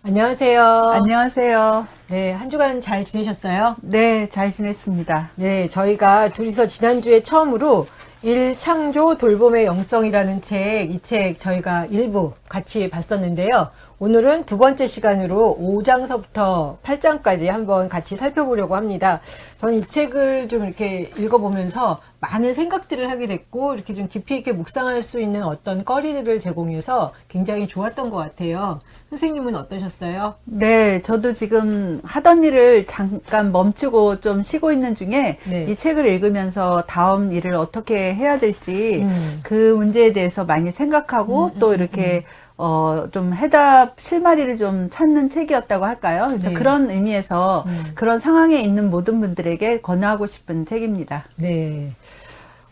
안녕하세요. 안녕하세요. 네, 한 주간 잘 지내셨어요? 네, 잘 지냈습니다. 네, 저희가 둘이서 지난주에 처음으로 일창조 돌봄의 영성이라는 이 책 저희가 일부 같이 봤었는데요. 오늘은 두 번째 시간으로 5장서부터 8장까지 한번 같이 살펴보려고 합니다. 저는 이 책을 좀 이렇게 읽어보면서 많은 생각들을 하게 됐고, 이렇게 좀 깊이 있게 묵상할 수 있는 어떤 거리들을 제공해서 굉장히 좋았던 것 같아요. 선생님은 어떠셨어요? 네, 저도 지금 하던 일을 잠깐 멈추고 좀 쉬고 있는 중에 네. 이 책을 읽으면서 다음 일을 어떻게 해야 될지 그 문제에 대해서 많이 생각하고 또 이렇게 좀 실마리를 좀 찾는 책이었다고 할까요? 그래서 네. 그런 의미에서 그런 상황에 있는 모든 분들에게 권하고 싶은 책입니다. 네.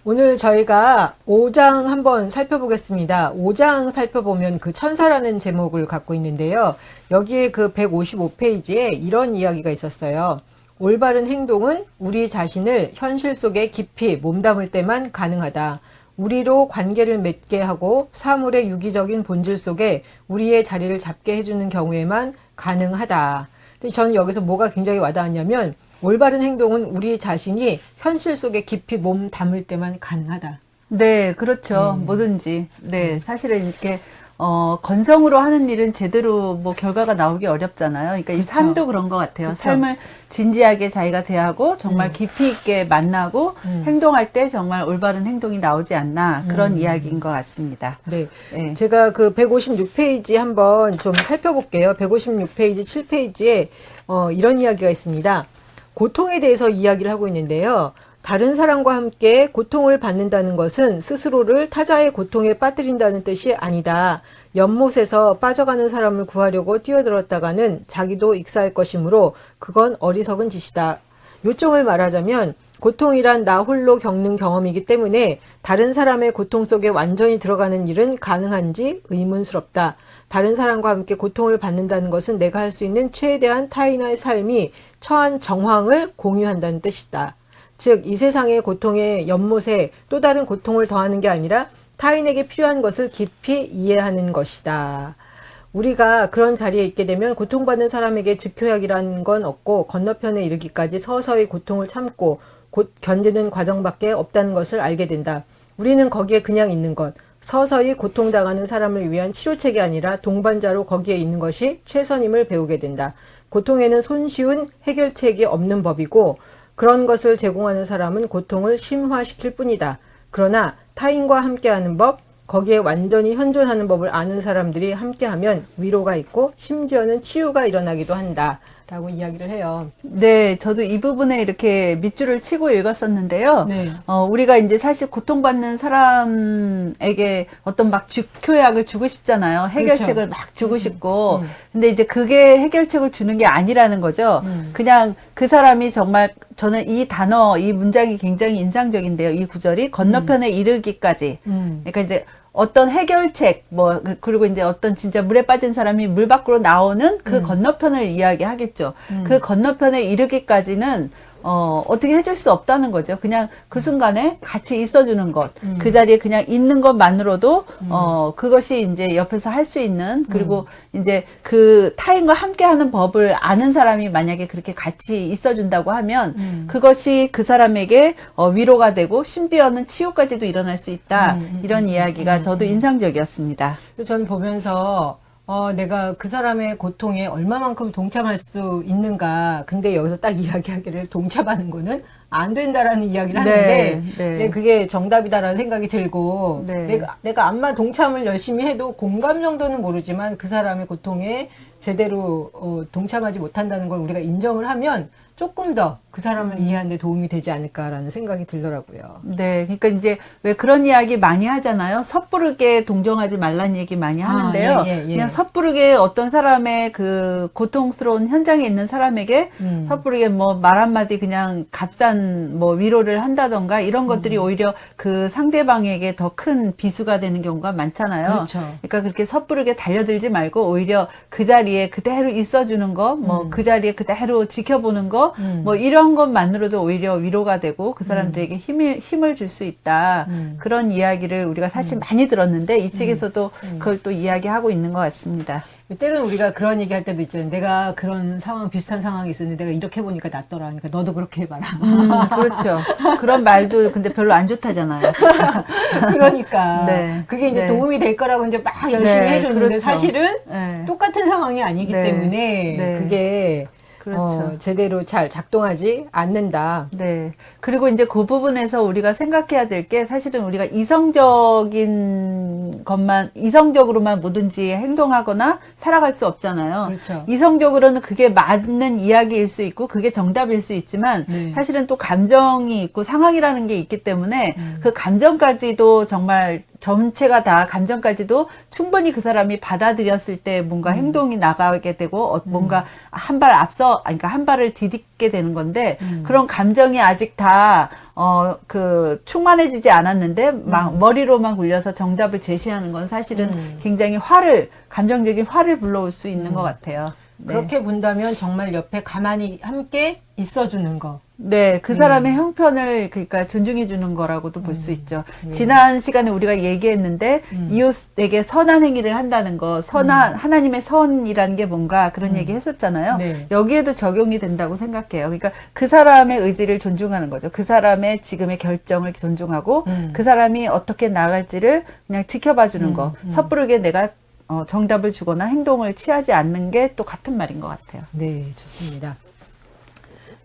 오늘 저희가 5장 한번 살펴보겠습니다. 5장 살펴보면 그 천사라는 제목을 갖고 있는데요. 여기에 그 155페이지에 이런 이야기가 있었어요. 올바른 행동은 우리 자신을 현실 속에 깊이 몸담을 때만 가능하다. 우리로 관계를 맺게 하고 사물의 유기적인 본질 속에 우리의 자리를 잡게 해주는 경우에만 가능하다. 근데 저는 여기서 뭐가 굉장히 와닿았냐면 올바른 행동은 우리 자신이 현실 속에 깊이 몸 담을 때만 가능하다. 네, 그렇죠. 뭐든지. 네, 사실은 이렇게, 건성으로 하는 일은 제대로 뭐 결과가 나오기 어렵잖아요. 그러니까 이 그렇죠. 삶도 그런 것 같아요. 그렇죠. 삶을 진지하게 자기가 대하고 정말 깊이 있게 만나고 행동할 때 정말 올바른 행동이 나오지 않나 그런 이야기인 것 같습니다. 네. 네. 제가 그 156페이지 한번 좀 살펴볼게요. 156페이지, 7페이지에 이런 이야기가 있습니다. 고통에 대해서 이야기를 하고 있는데요. 다른 사람과 함께 고통을 받는다는 것은 스스로를 타자의 고통에 빠뜨린다는 뜻이 아니다. 연못에서 빠져가는 사람을 구하려고 뛰어들었다가는 자기도 익사할 것이므로 그건 어리석은 짓이다. 요점을 말하자면 고통이란 나 홀로 겪는 경험이기 때문에 다른 사람의 고통 속에 완전히 들어가는 일은 가능한지 의문스럽다. 다른 사람과 함께 고통을 받는다는 것은 내가 할 수 있는 최대한 타인의 삶이 처한 정황을 공유한다는 뜻이다. 즉, 이 세상의 고통의 연못에 또 다른 고통을 더하는 게 아니라 타인에게 필요한 것을 깊이 이해하는 것이다. 우리가 그런 자리에 있게 되면 고통받는 사람에게 즉효약이라는 건 없고 건너편에 이르기까지 서서히 고통을 참고 곧 견디는 과정밖에 없다는 것을 알게 된다. 우리는 거기에 그냥 있는 것, 서서히 고통당하는 사람을 위한 치료책이 아니라 동반자로 거기에 있는 것이 최선임을 배우게 된다. 고통에는 손쉬운 해결책이 없는 법이고 그런 것을 제공하는 사람은 고통을 심화시킬 뿐이다. 그러나 타인과 함께하는 법, 거기에 완전히 현존하는 법을 아는 사람들이 함께하면 위로가 있고 심지어는 치유가 일어나기도 한다. 라고 이야기를 해요. 네, 저도 이 부분에 이렇게 밑줄을 치고 읽었었는데요. 네. 우리가 이제 사실 고통받는 사람에게 어떤 막 즉효약을 주고 싶잖아요. 해결책을 그렇죠. 막 주고 싶고. 근데 이제 그게 해결책을 주는 게 아니라는 거죠. 그냥 그 사람이 정말 저는 이 문장이 굉장히 인상적인데요. 이 구절이 건너편에 이르기까지. 그러니까 이제 어떤 해결책, 그리고 이제 어떤 진짜 물에 빠진 사람이 물 밖으로 나오는 그 건너편을 이야기하겠죠. 그 건너편에 이르기까지는, 어떻게 해줄 수 없다는 거죠. 그냥 그 순간에 같이 있어주는 것, 그 자리에 그냥 있는 것만으로도, 그것이 이제 옆에서 할 수 있는, 그리고 이제 그 타인과 함께 하는 법을 아는 사람이 만약에 그렇게 같이 있어준다고 하면, 그것이 그 사람에게 위로가 되고, 심지어는 치유까지도 일어날 수 있다. 이런 이야기가 저도 인상적이었습니다. 저는 보면서 내가 그 사람의 고통에 얼마만큼 동참할 수 있는가. 근데 여기서 딱 이야기하기를 동참하는 거는 안 된다라는 이야기를 하는데 네. 그게 정답이다라는 생각이 들고 네. 내가 암만 동참을 열심히 해도 공감 정도는 모르지만 그 사람의 고통에 제대로 동참하지 못한다는 걸 우리가 인정을 하면 조금 더 그 사람을 이해하는 데 도움이 되지 않을까라는 생각이 들더라고요. 네, 그러니까 이제 왜 그런 이야기 많이 하잖아요. 섣부르게 동정하지 말라는 얘기 많이 하는데요. 그냥 섣부르게 어떤 사람의 그 고통스러운 현장에 있는 사람에게 섣부르게 뭐 말 한마디 그냥 값싼 뭐 위로를 한다던가 이런 것들이 오히려 그 상대방에게 더 큰 비수가 되는 경우가 많잖아요. 그렇죠. 그러니까 그렇게 섣부르게 달려들지 말고 오히려 그 자리에 자리에 그대로 있어주는 거, 뭐 그 자리에 그대로 지켜보는 거, 뭐 이런 것만으로도 오히려 위로가 되고 그 사람들에게 힘을 줄 수 있다. 그런 이야기를 우리가 사실 많이 들었는데 이 책에서도 그걸 또 이야기하고 있는 것 같습니다. 때로는 우리가 그런 얘기 할 때도 있죠. 내가 그런 상황, 비슷한 상황이 있었는데 내가 이렇게 해보니까 낫더라. 그러니까 너도 그렇게 해봐라. 그렇죠. 그런 말도 근데 별로 안 좋다잖아요. 그러니까. 네. 그게 이제 네. 도움이 될 거라고 이제 막 열심히 네, 해줬는데 그렇죠. 사실은 네. 똑같은 상황이 아니기 네. 때문에 네. 그게 그렇죠. 제대로 잘 작동하지 않는다. 네. 그리고 이제 그 부분에서 우리가 생각해야 될 게 사실은 우리가 이성적으로만 뭐든지 행동하거나 살아갈 수 없잖아요. 그렇죠. 이성적으로는 그게 맞는 이야기일 수 있고 그게 정답일 수 있지만 네. 사실은 또 감정이 있고 상황이라는 게 있기 때문에 그 감정까지도 정말 전체가 다 감정까지도 충분히 그 사람이 받아들였을 때 뭔가 행동이 나가게 되고 뭔가 한 발을 디딛게 되는 건데 그런 감정이 아직 다 충만해지지 않았는데 막 머리로만 굴려서 정답을 제시하는 건 사실은 굉장히 감정적인 화를 불러올 수 있는 것 같아요. 네. 그렇게 본다면 정말 옆에 가만히 함께 있어주는 거. 네, 그 사람의 형편을 그러니까 존중해 주는 거라고도 볼 수 있죠. 지난 시간에 우리가 얘기했는데 이웃에게 선한 행위를 한다는 거, 하나님의 선이라는 게 뭔가 그런 얘기 했었잖아요. 네. 여기에도 적용이 된다고 생각해요. 그러니까 그 사람의 의지를 존중하는 거죠. 그 사람의 지금의 결정을 존중하고 그 사람이 어떻게 나갈지를 그냥 지켜봐 주는 거. 섣부르게 내가 정답을 주거나 행동을 취하지 않는 게 또 같은 말인 것 같아요. 네, 좋습니다.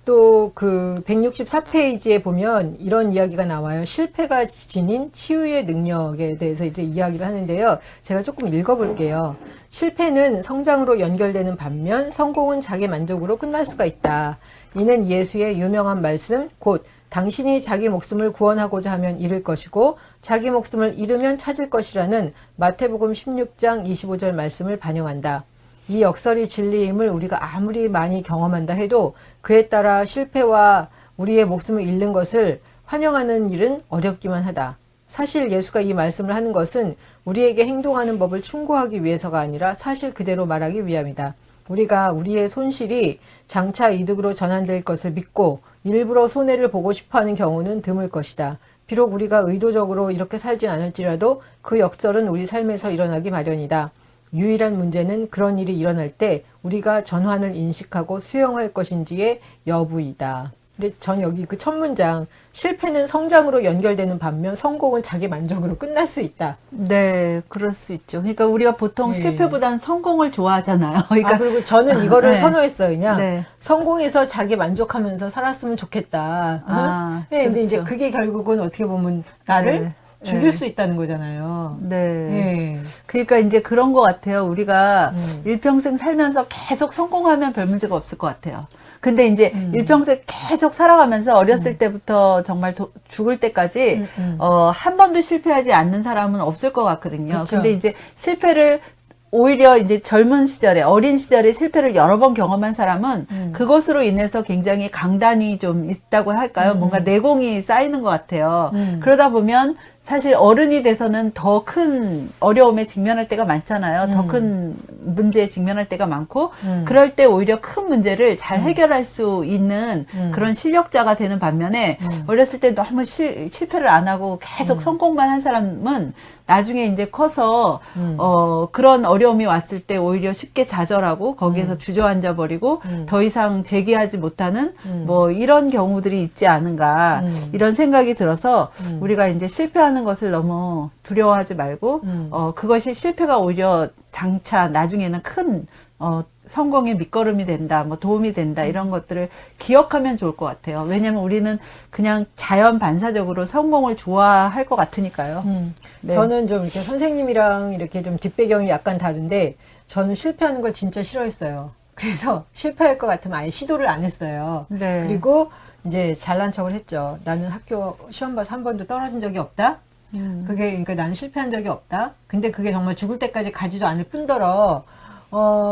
또 그 164페이지에 보면 이런 이야기가 나와요. 실패가 지닌 치유의 능력에 대해서 이제 이야기를 하는데요. 제가 조금 읽어볼게요. 실패는 성장으로 연결되는 반면 성공은 자기 만족으로 끝날 수가 있다. 이는 예수의 유명한 말씀, 곧 당신이 자기 목숨을 구원하고자 하면 잃을 것이고 자기 목숨을 잃으면 찾을 것이라는 마태복음 16장 25절 말씀을 반영한다. 이 역설이 진리임을 우리가 아무리 많이 경험한다 해도 그에 따라 실패와 우리의 목숨을 잃는 것을 환영하는 일은 어렵기만 하다. 사실 예수가 이 말씀을 하는 것은 우리에게 행동하는 법을 충고하기 위해서가 아니라 사실 그대로 말하기 위함이다. 우리가 우리의 손실이 장차 이득으로 전환될 것을 믿고 일부러 손해를 보고 싶어하는 경우는 드물 것이다. 비록 우리가 의도적으로 이렇게 살진 않을지라도 그 역설은 우리 삶에서 일어나기 마련이다. 유일한 문제는 그런 일이 일어날 때 우리가 전환을 인식하고 수용할 것인지의 여부이다. 근데 전 여기 그 첫 문장, 실패는 성장으로 연결되는 반면 성공은 자기 만족으로 끝날 수 있다. 네, 그럴 수 있죠. 그러니까 우리가 보통 실패보다는 성공을 좋아하잖아요. 그러니까 그리고 저는 이거를 네. 선호했어요. 그냥 네. 성공해서 자기 만족하면서 살았으면 좋겠다. 네, 근데 이제 그렇죠. 그게 결국은 어떻게 보면 나를 네. 죽일 네. 수 있다는 거잖아요. 네. 네. 그러니까 이제 그런 것 같아요. 우리가 일평생 살면서 계속 성공하면 별 문제가 없을 것 같아요. 근데 이제 일평생 계속 살아가면서 어렸을 때부터 정말 죽을 때까지 한 번도 실패하지 않는 사람은 없을 것 같거든요. 그쵸. 근데 이제 실패를 오히려 이제 젊은 시절에, 어린 시절에 실패를 여러 번 경험한 사람은 그것으로 인해서 굉장히 강단이 좀 있다고 할까요? 뭔가 내공이 쌓이는 것 같아요. 그러다 보면 사실 어른이 돼서는 더 큰 어려움에 직면할 때가 많잖아요. 더 큰 문제에 직면할 때가 많고, 그럴 때 오히려 큰 문제를 잘 해결할 수 있는 그런 실력자가 되는 반면에, 어렸을 때 너무 실패를 안 하고 계속 성공만 한 사람은 나중에 이제 커서, 그런 어려움이 왔을 때 오히려 쉽게 좌절하고, 거기에서 주저앉아 버리고, 더 이상 재기하지 못하는, 뭐, 이런 경우들이 있지 않은가, 이런 생각이 들어서, 우리가 이제 실패하는 것을 너무 두려워하지 말고, 그것이 실패가 오히려 장차 나중에는 큰, 성공의 밑거름이 된다, 뭐 도움이 된다, 이런 것들을 기억하면 좋을 것 같아요. 왜냐면 우리는 그냥 자연 반사적으로 성공을 좋아할 것 같으니까요. 네. 저는 좀 이렇게 선생님이랑 이렇게 좀 뒷배경이 약간 다른데, 저는 실패하는 걸 진짜 싫어했어요. 그래서 실패할 것 같으면 아예 시도를 안 했어요. 네. 그리고 이제 잘난 척을 했죠. 나는 학교 시험 봐서 한 번도 떨어진 적이 없다. 그게 그러니까 나는 실패한 적이 없다. 근데 그게 정말 죽을 때까지 가지도 않을 뿐더러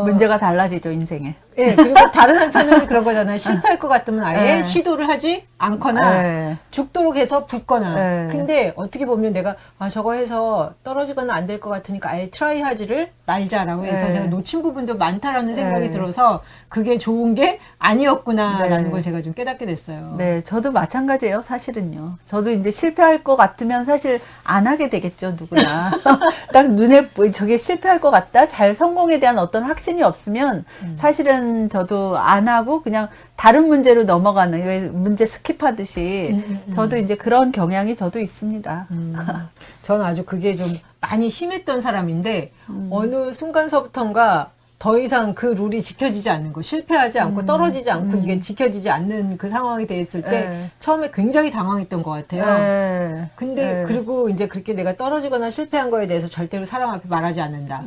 문제가 달라지죠, 인생에. 예, 그리고 다른 한편은 그런 거잖아요. 실패할 것 같으면 아예 네. 시도를 하지 않거나 네. 죽도록 해서 붙거나. 네. 근데 어떻게 보면 내가 저거 해서 떨어지거나 안 될 것 같으니까 아예 트라이 하지를 말자라고 해서 네. 제가 놓친 부분도 많다라는 생각이 네. 들어서 그게 좋은 게 아니었구나라는 네. 걸 제가 좀 깨닫게 됐어요. 네, 저도 마찬가지예요, 사실은요. 저도 이제 실패할 것 같으면 사실 안 하게 되겠죠, 누구나. 딱 눈에, 저게 실패할 것 같다? 잘 성공에 대한 어떤 확신이 없으면 사실은 저도 안 하고 그냥 다른 문제로 넘어가는, 왜 문제 스킵하듯이 저도 이제 그런 경향이 저도 있습니다. 저는 아주 그게 좀 많이 심했던 사람인데 어느 순간서부턴가 더 이상 그 룰이 지켜지지 않는 거, 실패하지 않고 떨어지지 않고 이게 지켜지지 않는 그 상황이 됐을 때 네. 처음에 굉장히 당황했던 것 같아요. 네. 근데 네. 그리고 이제 그렇게 내가 떨어지거나 실패한 거에 대해서 절대로 사람 앞에 말하지 않는다.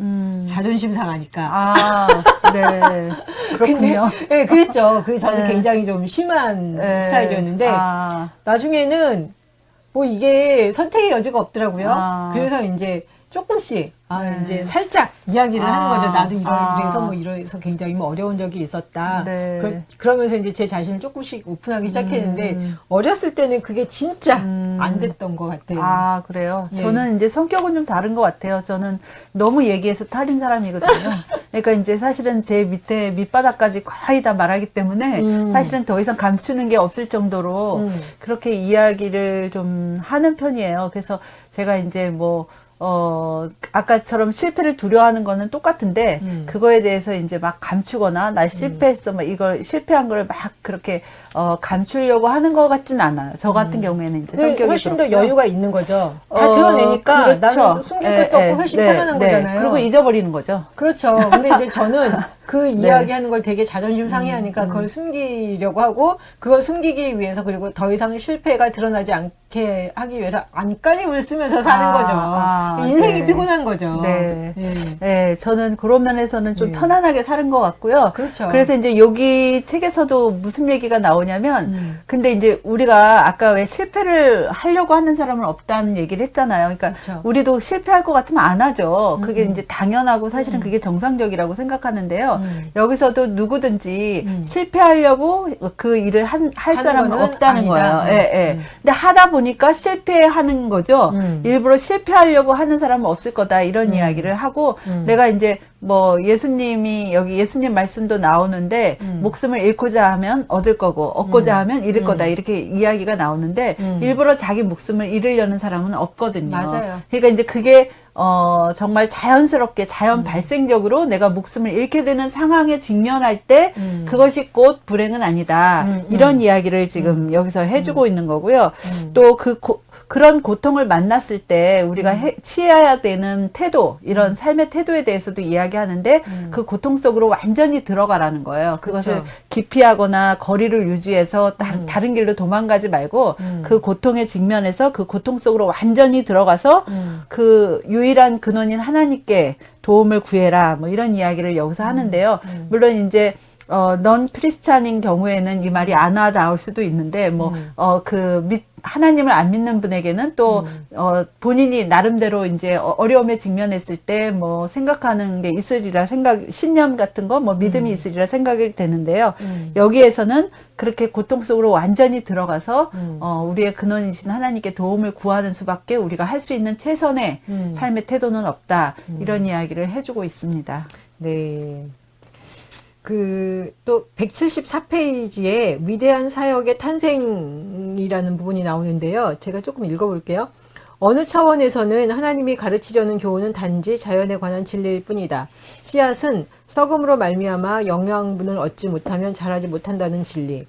자존심 상하니까. 아, 네. 그렇군요. 네, 그랬죠. 그 저는 네. 굉장히 좀 심한 네. 스타일이었는데 아. 나중에는 뭐 이게 선택의 여지가 없더라고요. 아. 그래서 이제 조금씩 네. 이제 살짝 이야기를 하는 거죠. 나도 아. 이래서 뭐 이래서 굉장히 뭐 어려운 적이 있었다. 네. 그러면서 이제 제 자신을 조금씩 오픈하기 시작했는데 어렸을 때는 그게 진짜 안 됐던 것 같아요. 아, 그래요? 예. 저는 이제 성격은 좀 다른 것 같아요. 저는 너무 얘기해서 탈인 사람이거든요. 그러니까 이제 사실은 제 밑에 밑바닥까지 거의 다 말하기 때문에 사실은 더 이상 감추는 게 없을 정도로 그렇게 이야기를 좀 하는 편이에요. 그래서 제가 이제 뭐, 아까처럼 실패를 두려워하는 거는 똑같은데, 그거에 대해서 이제 막 감추거나, 나 실패했어, 막 이걸, 실패한 걸 막 그렇게, 감추려고 하는 것 같진 않아요. 저 같은 경우에는 이제 네, 성격이 훨씬 그렇고요. 더 여유가 있는 거죠. 다 드러내니까 그렇죠. 나는 숨길 것도 없고 훨씬 편안한 거잖아요. 그리고 잊어버리는 거죠. 그렇죠. 근데 이제 저는 그 이야기하는 걸 되게 자존심 상해하니까 그걸 숨기려고 하고 그걸 숨기기 위해서 그리고 더 이상 실패가 드러나지 않게 하기 위해서 안간힘을 쓰면서 사는 거죠. 인생이 네. 피곤한 거죠. 네. 예. 네, 저는 그런 면에서는 좀 네. 편안하게 사는 것 같고요. 그렇죠. 그래서 이제 여기 책에서도 무슨 얘기가 나오냐면, 근데 이제 우리가 아까 왜 실패를 하려고 하는 사람은 없다는 얘기를 했잖아요. 그러니까 그렇죠. 우리도 실패할 것 같으면 안 하죠. 그게 이제 당연하고 사실은 그게 정상적이라고 생각하는데요. 여기서도 누구든지 실패하려고 그 일을 할 사람은 거는 없다는 아니다. 거예요. 예, 예. 근데 하다 보니까 실패하는 거죠. 일부러 실패하려고 하는 사람은 없을 거다. 이런 이야기를 하고 내가 이제 뭐 예수님이 여기 예수님 말씀도 나오는데 목숨을 잃고자 하면 얻을 거고 얻고자 하면 잃을 거다. 이렇게 이야기가 나오는데 일부러 자기 목숨을 잃으려는 사람은 없거든요. 맞아요. 그러니까 이제 그게 정말 자연스럽게 자연 발생적으로 내가 목숨을 잃게 되는 상황에 직면할 때 그것이 곧 불행은 아니다. 이런 이야기를 지금 여기서 해주고 있는 거고요. 또 그런 고통을 만났을 때 우리가 취해야 되는 태도, 이런 삶의 태도에 대해서도 이야기하는데 그 고통 속으로 완전히 들어가라는 거예요. 그것을 그렇죠. 기피하거나 거리를 유지해서 다른 길로 도망가지 말고 그 고통에 직면해서 그 고통 속으로 완전히 들어가서 그 유일한 근원인 하나님께 도움을 구해라. 뭐 이런 이야기를 여기서 하는데요. 물론 이제 넌 크리스찬인 경우에는 이 말이 안 와닿을 수도 있는데, 하나님을 안 믿는 분에게는 또, 본인이 나름대로 이제 어려움에 직면했을 때 뭐 생각하는 게 있으리라 신념 같은 거, 뭐 믿음이 있으리라 생각이 되는데요. 여기에서는 그렇게 고통 속으로 완전히 들어가서, 우리의 근원이신 하나님께 도움을 구하는 수밖에 우리가 할 수 있는 최선의 삶의 태도는 없다. 이런 이야기를 해주고 있습니다. 네. 또 174페이지에 위대한 사역의 탄생이라는 부분이 나오는데요. 제가 조금 읽어볼게요. 어느 차원에서는 하나님이 가르치려는 교훈은 단지 자연에 관한 진리일 뿐이다. 씨앗은 썩음으로 말미암아 영양분을 얻지 못하면 자라지 못한다는 진리.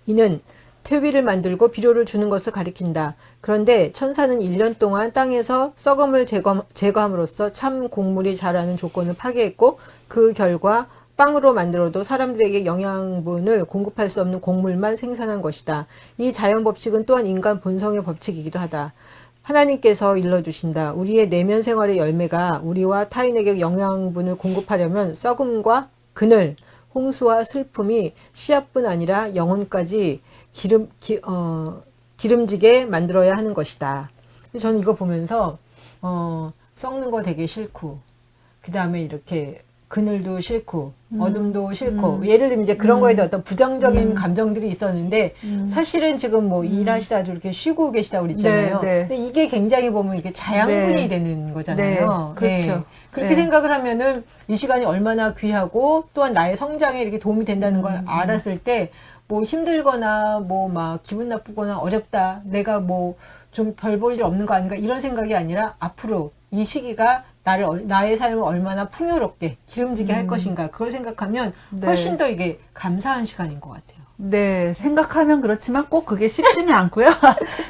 이는 퇴비를 만들고 비료를 주는 것을 가리킨다. 그런데 천사는 1년 동안 땅에서 썩음을 제거함으로써 참 곡물이 자라는 조건을 파괴했고 그 결과 빵으로 만들어도 사람들에게 영양분을 공급할 수 없는 곡물만 생산한 것이다. 이 자연 법칙은 또한 인간 본성의 법칙이기도 하다. 하나님께서 일러주신다. 우리의 내면 생활의 열매가 우리와 타인에게 영양분을 공급하려면 썩음과 그늘, 홍수와 슬픔이 씨앗뿐 아니라 영혼까지 기름지게 만들어야 하는 것이다. 저는 이거 보면서 썩는 거 되게 싫고 그 다음에 이렇게 그늘도 싫고 어둠도 싫고 예를 들면 이제 그런 거에 대한 어떤 부정적인 감정들이 있었는데 사실은 지금 뭐 일하시다도 이렇게 쉬고 계시다고 그랬잖아요. 네, 네. 근데 이게 굉장히 보면 이게 자양분이 네. 되는 거잖아요. 네, 그렇죠. 그렇게 네. 생각을 하면은 이 시간이 얼마나 귀하고 또한 나의 성장에 이렇게 도움이 된다는 걸 알았을 때 뭐 힘들거나 뭐 막 기분 나쁘거나 어렵다. 내가 뭐 좀 별 볼 일 없는 거 아닌가 이런 생각이 아니라 앞으로 이 시기가 나의 삶을 얼마나 풍요롭게 기름지게 할 것인가 그걸 생각하면 네. 훨씬 더 이게 감사한 시간인 것 같아요. 네, 생각하면 그렇지만 꼭 그게 쉽지는 않고요.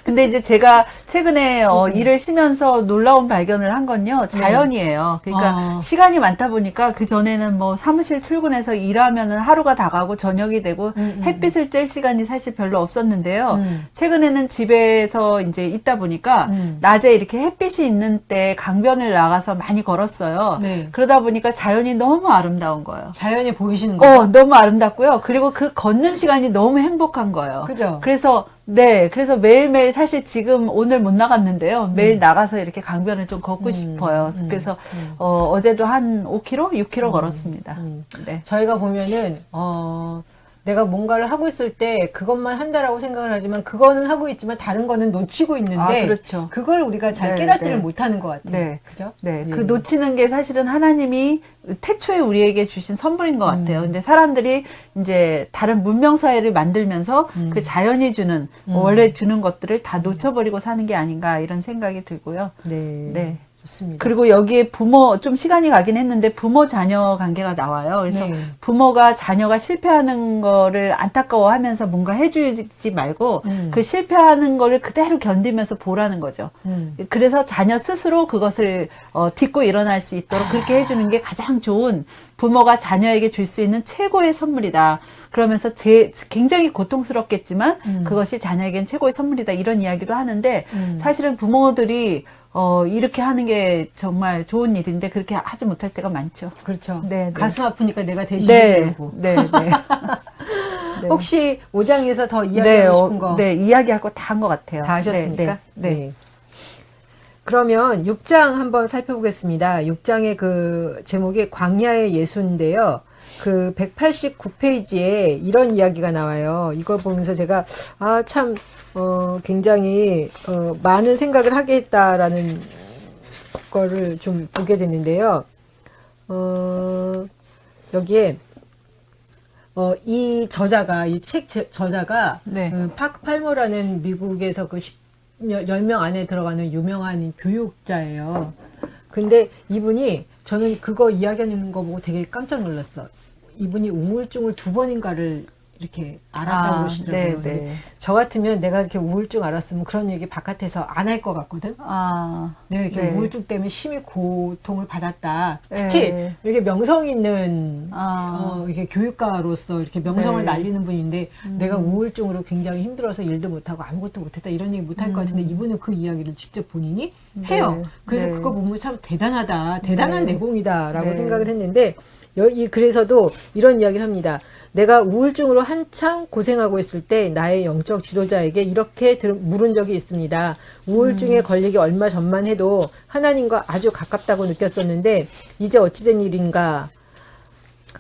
근데 이제 제가 최근에 일을 쉬면서 놀라운 발견을 한 건요, 자연이에요. 그러니까 시간이 많다 보니까 그 전에는 뭐 사무실 출근해서 일하면은 하루가 다 가고 저녁이 되고 햇빛을 쬐 시간이 사실 별로 없었는데요. 최근에는 집에서 이제 있다 보니까 낮에 이렇게 햇빛이 있는 때 강변을 나가서 많이 걸었어요. 네. 그러다 보니까 자연이 너무 아름다운 거예요. 자연이 보이시는 거죠? 너무 아름답고요. 그리고 그 걷는 시간이 너무 행복한 거예요. 그죠? 그래서 매일매일 사실 지금 오늘 못 나갔는데요. 매일 나가서 이렇게 강변을 좀 걷고 싶어요. 그래서 어제도 한 5km, 6km 걸었습니다. 네. 저희가 보면은 내가 뭔가를 하고 있을 때 그것만 한다라고 생각을 하지만 그거는 하고 있지만 다른 거는 놓치고 있는데 그렇죠. 그걸 우리가 잘 네, 깨닫지를 네. 못하는 것 같아요. 네. 그죠? 네. 예. 그 놓치는 게 사실은 하나님이 태초에 우리에게 주신 선물인 것 같아요. 근데 사람들이 이제 다른 문명사회를 만들면서 그 자연이 주는, 원래 주는 것들을 다 놓쳐버리고 사는 게 아닌가 이런 생각이 들고요. 네. 네. 좋습니다. 그리고 여기에 좀 시간이 가긴 했는데 부모 자녀 관계가 나와요. 그래서 네. 부모가 자녀가 실패하는 거를 안타까워하면서 뭔가 해주지 말고 그 실패하는 거를 그대로 견디면서 보라는 거죠. 그래서 자녀 스스로 그것을 딛고 일어날 수 있도록 그렇게 해주는 게 가장 좋은 부모가 자녀에게 줄 수 있는 최고의 선물이다. 그러면서 굉장히 고통스럽겠지만 그것이 자녀에겐 최고의 선물이다. 이런 이야기도 하는데 사실은 부모들이 이렇게 하는 게 정말 좋은 일인데 그렇게 하지 못할 때가 많죠. 그렇죠. 네, 네. 가슴 아프니까 내가 대신 네, 해주고. 네, 네. 네. 혹시 5장에서 더 이야기하고 싶은 거? 네, 이야기할 거 다 한 것 같아요. 다 하셨습니까? 네, 네. 그러면 6장 한번 살펴보겠습니다. 6장의 그 제목이 광야의 예수인데요. 그 189페이지에 이런 이야기가 나와요. 이걸 보면서 제가 참 굉장히 많은 생각을 하게 했다라는 거를 좀 보게 됐는데요. 여기에 이 저자가 이 책 저자가 네. 파크 팔머라는 미국에서 그 10명 안에 들어가는 유명한 교육자예요. 근데 이분이 저는 그거 이야기하는 거 보고 되게 깜짝 놀랐어. 이분이 우울증을 2번인가를 이렇게 알았다고 그러시더라고요. 네, 근데 네. 저 같으면 내가 이렇게 우울증 알았으면 그런 얘기 바깥에서 안 할 것 같거든. 내가 이렇게 네. 우울증 때문에 심히 고통을 받았다. 특히 네. 이렇게 명성 있는 이렇게 교육가로서 이렇게 명성을 네. 날리는 분인데 내가 우울증으로 굉장히 힘들어서 일도 못하고 아무것도 못했다 이런 얘기 못할 것 같은데 이분은 그 이야기를 직접 본인이 해요. 네. 그래서 네. 그거 보면 참 대단하다. 대단한 네. 내공이다라고 네. 생각을 했는데 그래서도 이런 이야기를 합니다. 내가 우울증으로 한창 고생하고 있을 때 나의 영적 지도자에게 이렇게 물은 적이 있습니다. 우울증에 걸리기 얼마 전만 해도 하나님과 아주 가깝다고 느꼈었는데 이제 어찌된 일인가?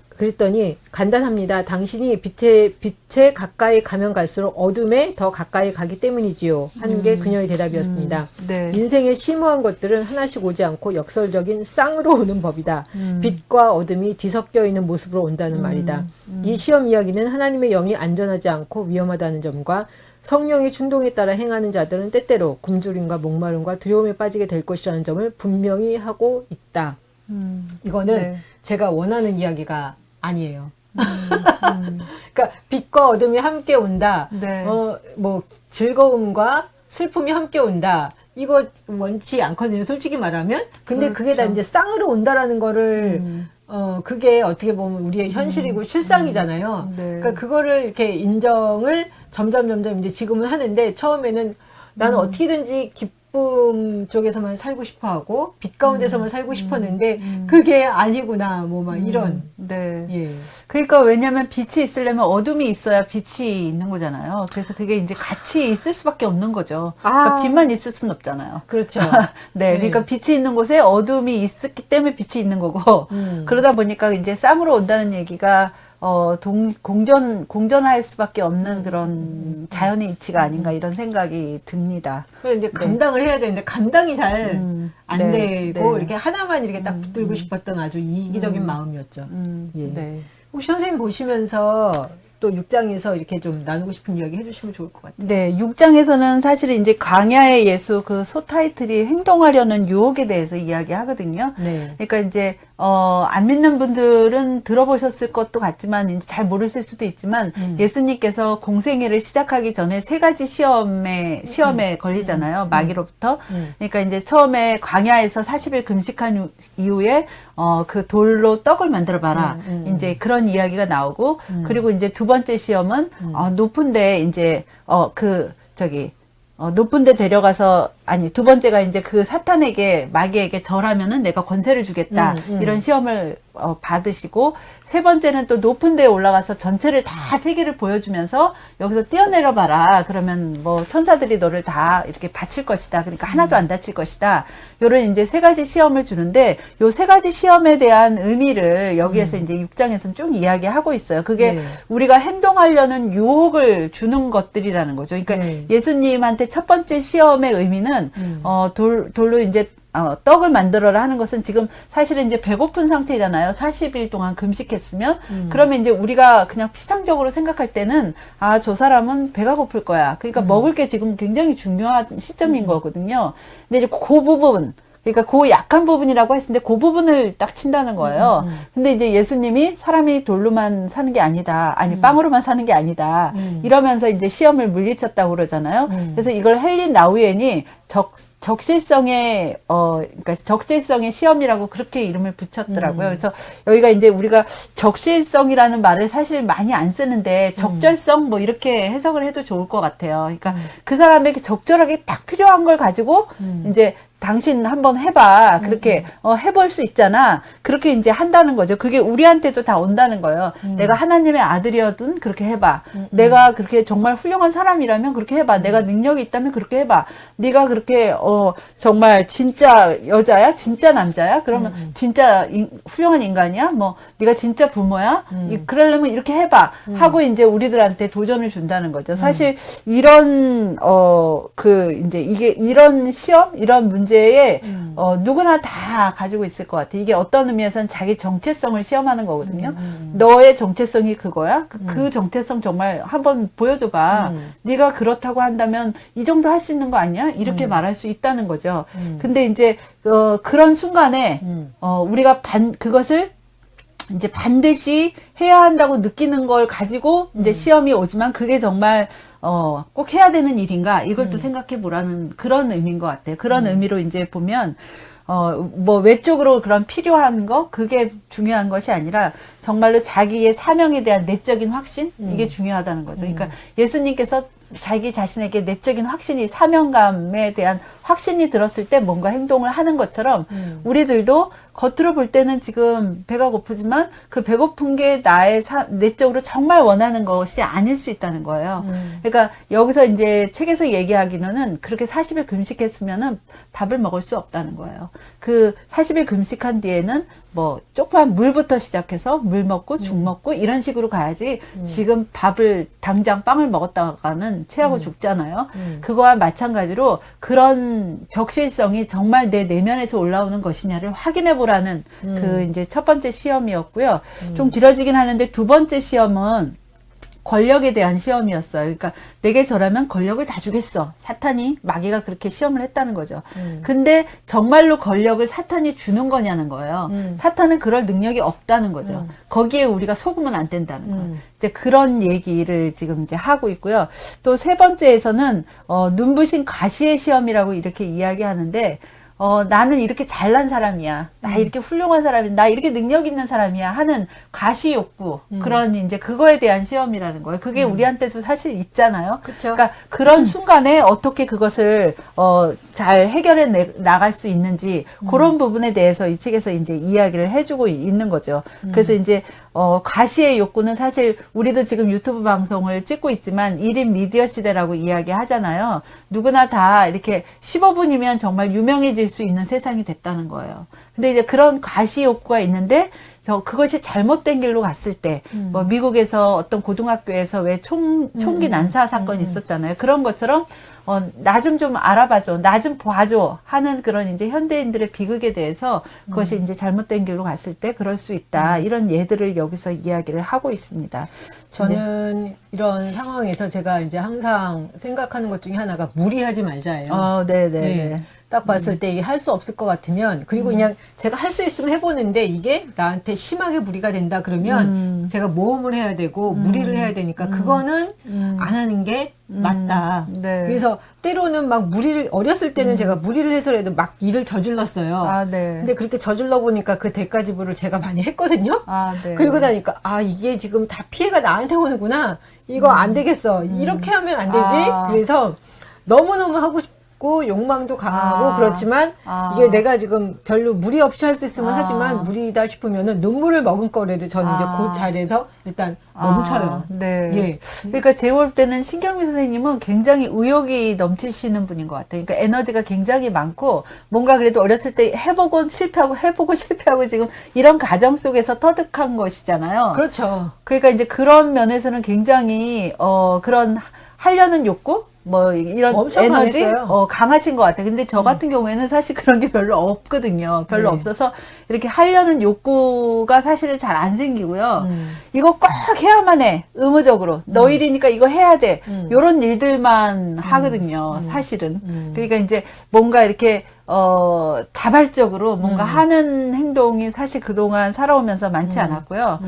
그랬더니 간단합니다. 당신이 빛에 가까이 가면 갈수록 어둠에 더 가까이 가기 때문이지요. 하는 게 그녀의 대답이었습니다. 네. 인생의 심오한 것들은 하나씩 오지 않고 역설적인 쌍으로 오는 법이다. 빛과 어둠이 뒤섞여 있는 모습으로 온다는 말이다. 이 시험 이야기는 하나님의 영이 안전하지 않고 위험하다는 점과 성령의 충동에 따라 행하는 자들은 때때로 굶주림과 목마름과 두려움에 빠지게 될 것이라는 점을 분명히 하고 있다. 이거는 네. 제가 원하는 이야기가 아니에요. 그러니까 빛과 어둠이 함께 온다. 네. 뭐 즐거움과 슬픔이 함께 온다. 이거 원치 않거든요. 솔직히 말하면. 근데 그게 다 이제 쌍으로 온다라는 거를 그게 어떻게 보면 우리의 현실이고 실상이잖아요. 네. 그러니까 그거를 이렇게 인정을 점점 이제 지금은 하는데 처음에는 나는 어떻게든지 기쁨 쪽에서만 살고 싶어 하고, 빛 가운데서만 살고 싶었는데, 그게 아니구나, 뭐, 막 이런. 네. 예. 그러니까 왜냐면 빛이 있으려면 어둠이 있어야 빛이 있는 거잖아요. 그래서 그게 이제 같이 있을 수밖에 없는 거죠. 그러니까 빛만 있을 수는 없잖아요. 그렇죠. 네, 네. 그러니까 빛이 있는 곳에 어둠이 있었기 때문에 빛이 있는 거고, 그러다 보니까 이제 쌍으로 온다는 얘기가, 공존할 수밖에 없는 그런 자연의 이치가 아닌가 이런 생각이 듭니다. 그래서 이제 감당을 해야 되는데, 감당이 잘 안 네, 되고, 네. 이렇게 하나만 이렇게 딱 붙들고 싶었던 아주 이기적인 마음이었죠. 예. 네. 혹시 선생님 보시면서 또 6장에서 이렇게 좀 나누고 싶은 이야기 해주시면 좋을 것 같아요. 네, 6장에서는 사실 이제 광야의 예수 그 소타이틀이 행동하려는 유혹에 대해서 이야기하거든요. 네. 그러니까 이제 안 믿는 분들은 들어보셨을 것도 같지만 이제 잘 모르실 수도 있지만 예수님께서 공생애를 시작하기 전에 세 가지 시험에 걸리잖아요. 마귀로부터. 그러니까 이제 처음에 광야에서 40일 금식한 이후에 그 돌로 떡을 만들어 봐라. 이제 그런 이야기가 나오고 그리고 이제 두 번째 시험은 높은데 이제 높은 데 데려가서, 아니, 두 번째가 이제 그 사탄에게, 마귀에게 절하면은 내가 권세를 주겠다. 이런 시험을 받으시고, 세 번째는 또 높은 데에 올라가서 전체를 다 세계를 보여주면서 여기서 뛰어내려 봐라. 그러면 뭐 천사들이 너를 다 이렇게 바칠 것이다. 그러니까 하나도 안 다칠 것이다. 요런 이제 세 가지 시험을 주는데, 요 세 가지 시험에 대한 의미를 여기에서 이제 6장에서는 쭉 이야기하고 있어요. 그게 네. 우리가 행동하려는 유혹을 주는 것들이라는 거죠. 그러니까 네. 예수님한테 첫 번째 시험의 의미는 돌로 이제 떡을 만들어라 하는 것은 지금 사실은 이제 배고픈 상태잖아요. 40일 동안 금식했으면 그러면 이제 우리가 그냥 피상적으로 생각할 때는 저 사람은 배가 고플 거야. 그러니까 먹을 게 지금 굉장히 중요한 시점인 거거든요. 근데 이제 그 부분 그러니까 그 약한 부분이라고 했는데 그 부분을 딱 친다는 거예요. 근데 이제 예수님이 사람이 돌로만 사는 게 아니다. 아니 빵으로만 사는 게 아니다. 이러면서 이제 시험을 물리쳤다고 그러잖아요. 그래서 이걸 헬린 나우엔이 적실성의 그러니까 적실성의 시험이라고 그렇게 이름을 붙였더라고요. 그래서 여기가 이제 우리가 적실성이라는 말을 사실 많이 안 쓰는데 적절성 뭐 이렇게 해석을 해도 좋을 것 같아요. 그러니까 그 사람에게 적절하게 딱 필요한 걸 가지고 이제 당신 한번 해봐. 그렇게 해볼 수 있잖아. 그렇게 이제 한다는 거죠. 그게 우리한테도 다 온다는 거예요. 내가 하나님의 아들이어든 그렇게 해봐. 내가 그렇게 정말 훌륭한 사람이라면 그렇게 해봐. 내가 능력이 있다면 그렇게 해봐. 네가 그렇게 정말 진짜 여자야? 진짜 남자야? 그러면 진짜 훌륭한 인간이야? 뭐 네가 진짜 부모야? 그러려면 이렇게 해봐. 하고 이제 우리들한테 도전을 준다는 거죠. 사실 이런 이제 이게 이런 시험, 이런 문제에 누구나 다 가지고 있을 것 같아. 이게 어떤 의미에서는 자기 정체성을 시험하는 거거든요. 너의 정체성이 그거야? 그 정체성 정말 한번 보여줘봐. 네가 그렇다고 한다면 이 정도 할 수 있는 거 아니야? 이렇게 말할 수 있다는 거죠. 근데 이제 그런 순간에 우리가 그것을 이제 반드시 해야 한다고 느끼는 걸 가지고 이제 시험이 오지만 그게 정말 꼭 해야 되는 일인가? 이걸 또 생각해 보라는 그런 의미인 것 같아요. 그런 의미로 이제 보면 뭐 외적으로 그런 필요한 거 그게 중요한 것이 아니라 정말로 자기의 사명에 대한 내적인 확신 이게 중요하다는 거죠. 그러니까 예수님께서 자기 자신에게 내적인 확신이 사명감에 대한 확신이 들었을 때 뭔가 행동을 하는 것처럼 우리들도 겉으로 볼 때는 지금 배가 고프지만 그 배고픈 게 나의 내적으로 정말 원하는 것이 아닐 수 있다는 거예요. 그러니까 여기서 이제 책에서 얘기하기는 그렇게 40일 금식했으면은 밥을 먹을 수 없다는 거예요. 그 40일 금식한 뒤에는 뭐 조그만 물부터 시작해서 물 먹고 죽 먹고 이런 식으로 가야지 지금 밥을 당장 빵을 먹었다가는 체하고 죽잖아요. 그거와 마찬가지로 그런 적실성이 정말 내 내면에서 올라오는 것이냐를 확인해 보라는 그 이제 첫 번째 시험이었고요. 좀 길어지긴 하는데 두 번째 시험은 권력에 대한 시험이었어요. 그러니까 내게 절하면 권력을 다 주겠어. 사탄이 마귀가 그렇게 시험을 했다는 거죠. 근데 정말로 권력을 사탄이 주는 거냐는 거예요. 사탄은 그럴 능력이 없다는 거죠. 거기에 우리가 속으면 안 된다는 거예요. 이제 그런 얘기를 지금 이제 하고 있고요. 또 세 번째에서는 눈부신 가시의 시험이라고 이렇게 이야기하는데 나는 이렇게 잘난 사람이야. 나 이렇게 훌륭한 사람이야. 나 이렇게 능력 있는 사람이야. 하는 과시 욕구. 그런 이제 그거에 대한 시험이라는 거예요. 그게 우리한테도 사실 있잖아요. 그쵸. 그러니까 그런 순간에 어떻게 그것을, 잘 해결해 나갈 수 있는지 그런 부분에 대해서 이 책에서 이제 이야기를 해주고 있는 거죠. 그래서 이제, 과시의 욕구는 사실 우리도 지금 유튜브 방송을 찍고 있지만 1인 미디어 시대라고 이야기 하잖아요. 누구나 다 이렇게 15분이면 정말 유명해질 수 있는 세상이 됐다는 거예요. 근데 이제 그런 과시 욕구가 있는데 그것이 잘못된 길로 갔을 때, 뭐 미국에서 어떤 고등학교에서 왜 총기 난사 사건이 있었잖아요. 그런 것처럼 나 좀 알아봐줘, 나 좀 봐줘 하는 그런 이제 현대인들의 비극에 대해서 그것이 이제 잘못된 길로 갔을 때 그럴 수 있다. 이런 예들을 여기서 이야기를 하고 있습니다. 저는 이런 상황에서 제가 이제 항상 생각하는 것 중에 하나가 무리하지 말자예요. 네네. 네. 딱 봤을 때 이게 할 수 없을 것 같으면, 그리고 그냥 제가 할 수 있으면 해보는데 이게 나한테 심하게 무리가 된다 그러면 제가 모험을 해야 되고 무리를 해야 되니까 그거는 안 하는 게 맞다. 네. 그래서 때로는 막 무리를, 어렸을 때는 제가 무리를 해서라도 막 일을 저질렀어요. 네. 근데 그렇게 저질러 보니까 그 대가 지불을 제가 많이 했거든요. 네. 그러고 나니까 이게 지금 다 피해가 나한테 오는구나. 이거 안 되겠어. 이렇게 하면 안 되지. 그래서 너무너무 하고 싶고 욕망도 강하고 그렇지만 이게 내가 지금 별로 무리 없이 할 수 있으면 하지만 무리다 싶으면은 눈물을 머금거려도 저는 이제 그 자리에서 일단 멈춰요. 네. 예. 그러니까 제가 볼 때는 신경미 선생님은 굉장히 의욕이 넘치시는 분인 것 같아요. 그러니까 에너지가 굉장히 많고 뭔가 그래도 어렸을 때 해보고 실패하고 지금 이런 과정 속에서 터득한 것이잖아요. 그렇죠. 그러니까 이제 그런 면에서는 굉장히 그런 하려는 욕구? 뭐 이런 엄청 에너지 강했어요. 강하신 것 같아요. 근데 저 같은 경우에는 사실 그런 게 별로 없거든요. 별로 네. 없어서 이렇게 하려는 욕구가 사실은 잘 안 생기고요. 이거 꼭 해야만 해. 의무적으로 너 일이니까 이거 해야 돼. 이런 일들만 하거든요. 사실은. 그러니까 이제 뭔가 이렇게 자발적으로 뭔가 하는 행동이 사실 그동안 살아오면서 많지 않았고요.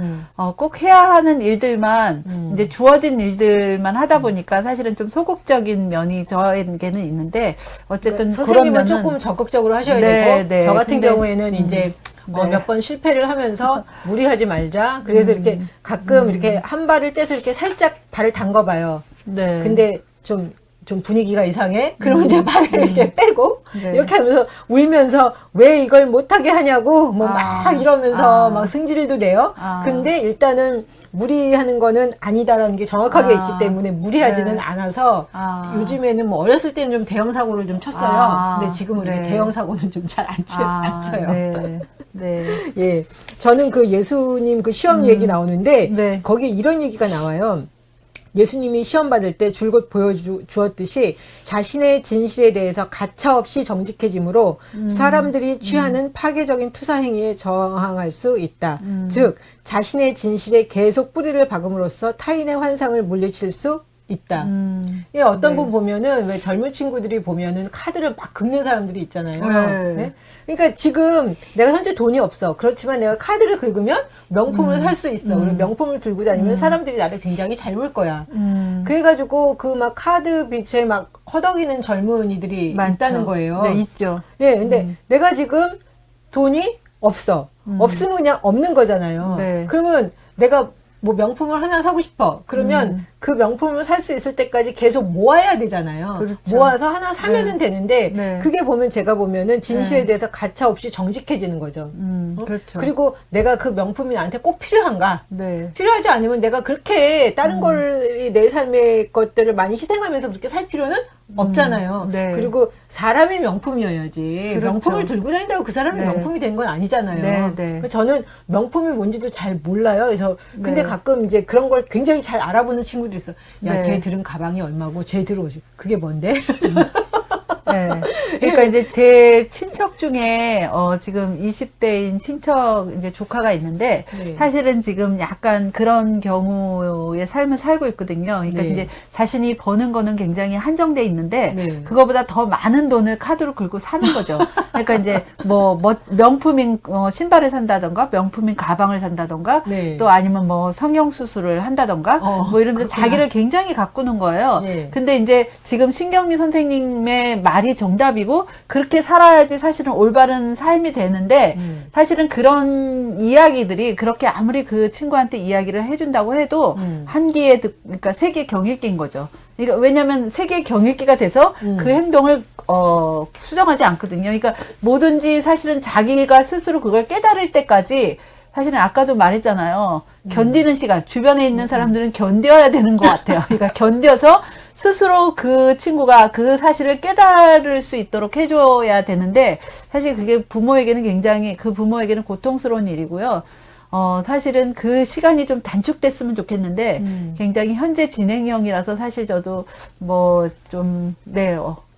꼭 해야 하는 일들만, 이제 주어진 일들만 하다 보니까 사실은 좀 소극적인 면이 저에게는 있는데, 어쨌든 선생님은 그런 면은 조금 적극적으로 하셔야 네, 되고, 네. 저 같은 근데, 경우에는 이제 네. 몇 번 실패를 하면서 무리하지 말자. 그래서 이렇게 가끔 이렇게 한 발을 떼서 이렇게 살짝 발을 담궈봐요. 네. 근데 좀 분위기가 이상해? 그러면 이제 발을 이렇게 빼고, 네. 이렇게 하면서 울면서 왜 이걸 못하게 하냐고, 뭐 막 이러면서 막 승질도 내요. 근데 일단은 무리하는 거는 아니다라는 게 정확하게 있기 때문에 무리하지는 네. 않아서 요즘에는 뭐 어렸을 때는 좀 대형 사고를 좀 쳤어요. 근데 지금은 이렇게 네. 대형 사고는 좀 잘 안 쳐요. 네. 네. 예. 저는 그 예수님 그 시험 얘기 나오는데, 네. 거기에 이런 얘기가 나와요. 예수님이 시험 받을 때 줄곧 보여주었듯이 자신의 진실에 대해서 가차없이 정직해짐으로 사람들이 취하는 파괴적인 투사 행위에 저항할 수 있다. 즉 자신의 진실에 계속 뿌리를 박음으로써 타인의 환상을 물리칠 수 있다. 예, 어떤 분 보면은 왜 젊은 친구들이 보면은 카드를 막 긁는 사람들이 있잖아요. 네. 네? 그러니까 지금 내가 현재 돈이 없어. 그렇지만 내가 카드를 긁으면 명품을 살 수 있어. 그리고 명품을 들고 다니면 사람들이 나를 굉장히 잘 볼 거야. 그래가지고 그 막 카드 빛에 막 허덕이는 젊은이들이 많죠. 있다는 거예요. 네, 있죠. 예, 근데 내가 지금 돈이 없어. 없으면 그냥 없는 거잖아요. 네. 그러면 내가 뭐 명품을 하나 사고 싶어. 그러면 그 명품을 살 수 있을 때까지 계속 모아야 되잖아요. 그렇죠. 모아서 하나 사면은 되는데 네. 그게 보면 제가 보면은 진실에 네. 대해서 가차 없이 정직해지는 거죠. 그렇죠. 그리고 내가 그 명품이 나한테 꼭 필요한가? 네. 필요하지 않으면 내가 그렇게 다른 걸, 내 삶의 것들을 많이 희생하면서 그렇게 살 필요는 없잖아요. 네. 그리고 사람의 명품이어야지. 그렇죠. 명품을 들고 다닌다고 그 사람의 네. 명품이 된 건 아니잖아요. 네, 네. 그래서 저는 명품이 뭔지도 잘 몰라요. 그래서 근데 네. 가끔 이제 그런 걸 굉장히 잘 알아보는 친구도 있어. 야, 네. 쟤 들은 가방이 얼마고, 쟤 들은 옷이 그게 뭔데? 네. 그러니까 이제 제 친척 중에 지금 20대인 친척 이제 조카가 있는데 네. 사실은 지금 약간 그런 경우의 삶을 살고 있거든요. 그러니까 네. 이제 자신이 버는 거는 굉장히 한정돼 있는데 네. 그거보다 더 많은 돈을 카드로 긁고 사는 거죠. 그러니까 이제 뭐 명품인 신발을 산다던가 명품인 가방을 산다던가 네. 또 아니면 뭐 성형 수술을 한다던가 뭐 이러면서 그렇구나. 자기를 굉장히 가꾸는 거예요. 네. 근데 이제 지금 신경미 선생님의 말 말이 정답이고 그렇게 살아야지 사실은 올바른 삶이 되는데 사실은 그런 이야기들이 그렇게 아무리 그 친구한테 이야기를 해준다고 해도 한기에 그러니까 세계 경읽기인 거죠. 그러니까 왜냐하면 세계 경읽기가 돼서 그 행동을 수정하지 않거든요. 그러니까 뭐든지 사실은 자기가 스스로 그걸 깨달을 때까지 사실은 아까도 말했잖아요. 견디는 시간, 주변에 있는 사람들은 견뎌야 되는 것 같아요. 그러니까 견뎌서 스스로 그 친구가 그 사실을 깨달을 수 있도록 해줘야 되는데 사실 그게 부모에게는 굉장히 그 부모에게는 고통스러운 일이고요. 사실은 그 시간이 좀 단축됐으면 좋겠는데 굉장히 현재 진행형이라서 사실 저도 뭐 좀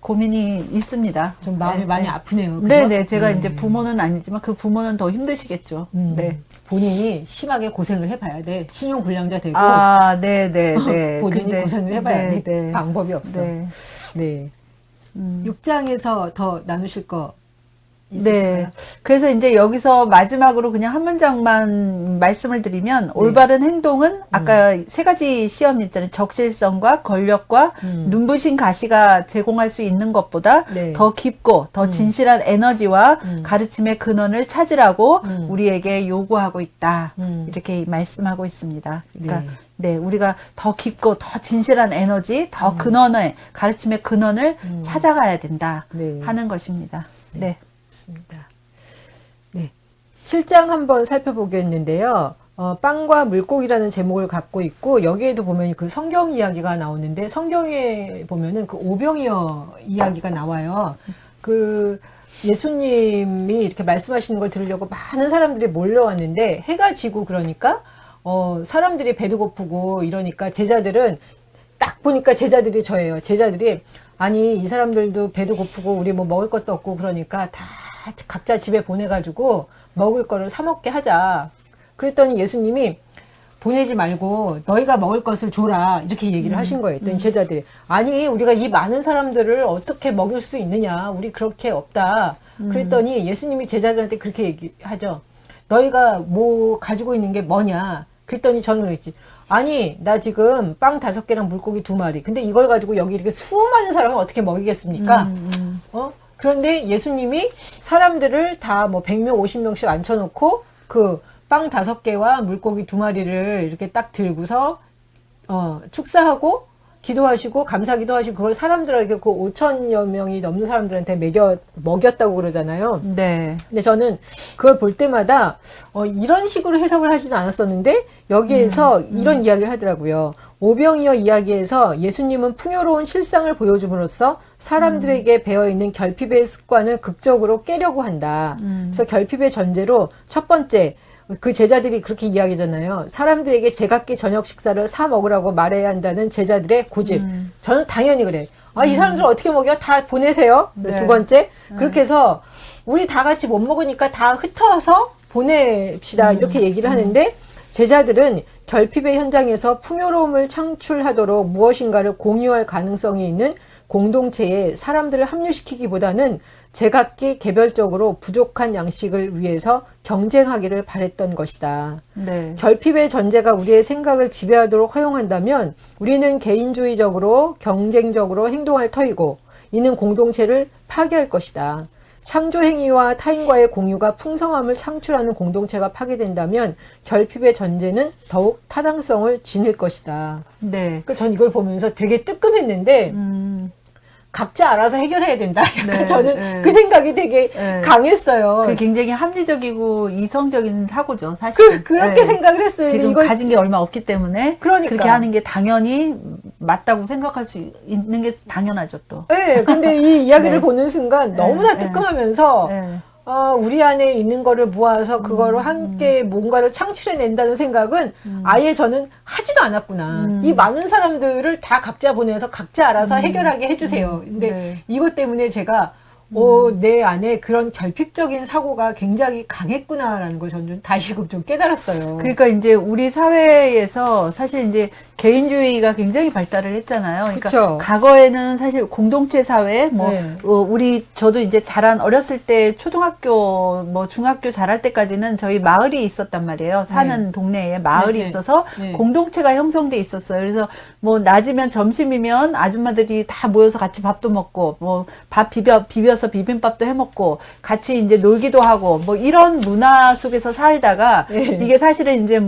고민이 있습니다. 좀 마음이 많이 아프네요. 그죠? 네네. 제가 이제 부모는 아니지만 그 부모는 더 힘드시겠죠. 네. 본인이 심하게 고생을 해봐야 돼. 신용불량자 되고. 네네네. 본인이 고생을 해봐야 돼. 네. 방법이 없어. 네. 네. 6장에서 더 나누실 거 있을까요? 네. 그래서 이제 여기서 마지막으로 그냥 한 문장만 말씀을 드리면 올바른 행동은 아까 세 가지 시험 있잖아요. 적실성과 권력과 눈부신 가시가 제공할 수 있는 것보다 네. 더 깊고 더 진실한 에너지와 가르침의 근원을 찾으라고 우리에게 요구하고 있다. 이렇게 말씀하고 있습니다. 그러니까 네, 우리가 더 깊고 더 진실한 에너지, 더 근원의 가르침의 근원을 찾아가야 된다 하는 것입니다. 네. 네. 7장 한번 살펴보겠는데요. 빵과 물고기라는 제목을 갖고 있고, 여기에도 보면 그 성경 이야기가 나오는데, 성경에 보면은 그 오병이어 이야기가 나와요. 그 예수님이 이렇게 말씀하시는 걸 들으려고 많은 사람들이 몰려왔는데, 해가 지고 그러니까, 사람들이 배도 고프고 이러니까 제자들은 딱 보니까 제자들이 저예요. 제자들이, 아니, 이 사람들도 배도 고프고 우리 뭐 먹을 것도 없고 그러니까 다 각자 집에 보내가지고 먹을 거를 사 먹게 하자. 그랬더니 예수님이 보내지 말고 너희가 먹을 것을 줘라. 이렇게 얘기를 하신 거예요. 그랬더니 제자들이 아니 우리가 이 많은 사람들을 어떻게 먹일 수 있느냐. 우리 그렇게 없다. 그랬더니 예수님이 제자들한테 그렇게 얘기하죠. 너희가 뭐 가지고 있는 게 뭐냐. 그랬더니 저는 그랬지. 아니 나 지금 빵 5개랑 물고기 2마리. 근데 이걸 가지고 여기 이렇게 수많은 사람을 어떻게 먹이겠습니까? 그런데 예수님이 사람들을 다 뭐 100명, 50명씩 앉혀놓고 그 빵 5개와 물고기 2마리를 이렇게 딱 들고서 축사하고 기도하시고 감사기도 하시고 그걸 사람들에게 그 5천여 명이 넘는 사람들한테 먹였다고 그러잖아요. 네. 근데 저는 그걸 볼 때마다 이런 식으로 해석을 하지는 않았었는데 여기에서 이런 이야기를 하더라고요. 오병이어 이야기에서 예수님은 풍요로운 실상을 보여줌으로써 사람들에게 배어있는 결핍의 습관을 극적으로 깨려고 한다. 그래서 결핍의 전제로 첫 번째 그 제자들이 그렇게 이야기잖아요. 사람들에게 제각기 저녁 식사를 사 먹으라고 말해야 한다는 제자들의 고집. 저는 당연히 그래. 이 사람들 어떻게 먹여? 다 보내세요. 네. 두 번째 그렇게 해서 우리 다 같이 못 먹으니까 다 흩어서 보냅시다. 이렇게 얘기를 하는데 제자들은 결핍의 현장에서 풍요로움을 창출하도록 무엇인가를 공유할 가능성이 있는 공동체에 사람들을 합류시키기보다는 제각기 개별적으로 부족한 양식을 위해서 경쟁하기를 바랬던 것이다. 네. 결핍의 전제가 우리의 생각을 지배하도록 허용한다면 우리는 개인주의적으로 경쟁적으로 행동할 터이고 이는 공동체를 파괴할 것이다. 창조 행위와 타인과의 공유가 풍성함을 창출하는 공동체가 파괴된다면 결핍의 전제는 더욱 타당성을 지닐 것이다. 네. 그러니까 전 이걸 보면서 되게 뜨끔했는데 각자 알아서 해결해야 된다. 네, 저는 네. 그 생각이 되게 네. 강했어요. 그 굉장히 합리적이고 이성적인 사고죠, 사실. 그렇게 생각을 했어요. 근데 지금 이걸 가진 게 얼마 없기 때문에 그러니까. 그렇게 하는 게 당연히 맞다고 생각할 수 있는 게 당연하죠, 또. 네, 근데 이 이야기를 네. 보는 순간 너무나 네. 뜨끔하면서 네. 우리 안에 있는 거를 모아서 그거로 함께 뭔가를 창출해낸다는 생각은 아예 저는 하지도 않았구나. 이 많은 사람들을 다 각자 보내서 각자 알아서 해결하게 해주세요. 근데 네. 이것 때문에 제가 내 안에 그런 결핍적인 사고가 굉장히 강했구나라는 걸 저는 다시금 좀 깨달았어요. 그러니까 이제 우리 사회에서 사실 이제 개인주의가 굉장히 발달을 했잖아요. 그러니까 그쵸. 과거에는 사실 공동체 사회, 네. 저도 이제 어렸을 때 초등학교, 중학교 자랄 때까지는 저희 마을이 있었단 말이에요. 사는 동네에 마을이 네, 네. 있어서 네. 공동체가 형성돼 있었어요. 그래서 낮이면 점심이면 아줌마들이 다 모여서 같이 밥도 먹고, 밥 비벼서 비빔밥도 해 먹고, 같이 이제 놀기도 하고, 이런 문화 속에서 살다가, 네. 이게 사실은 이제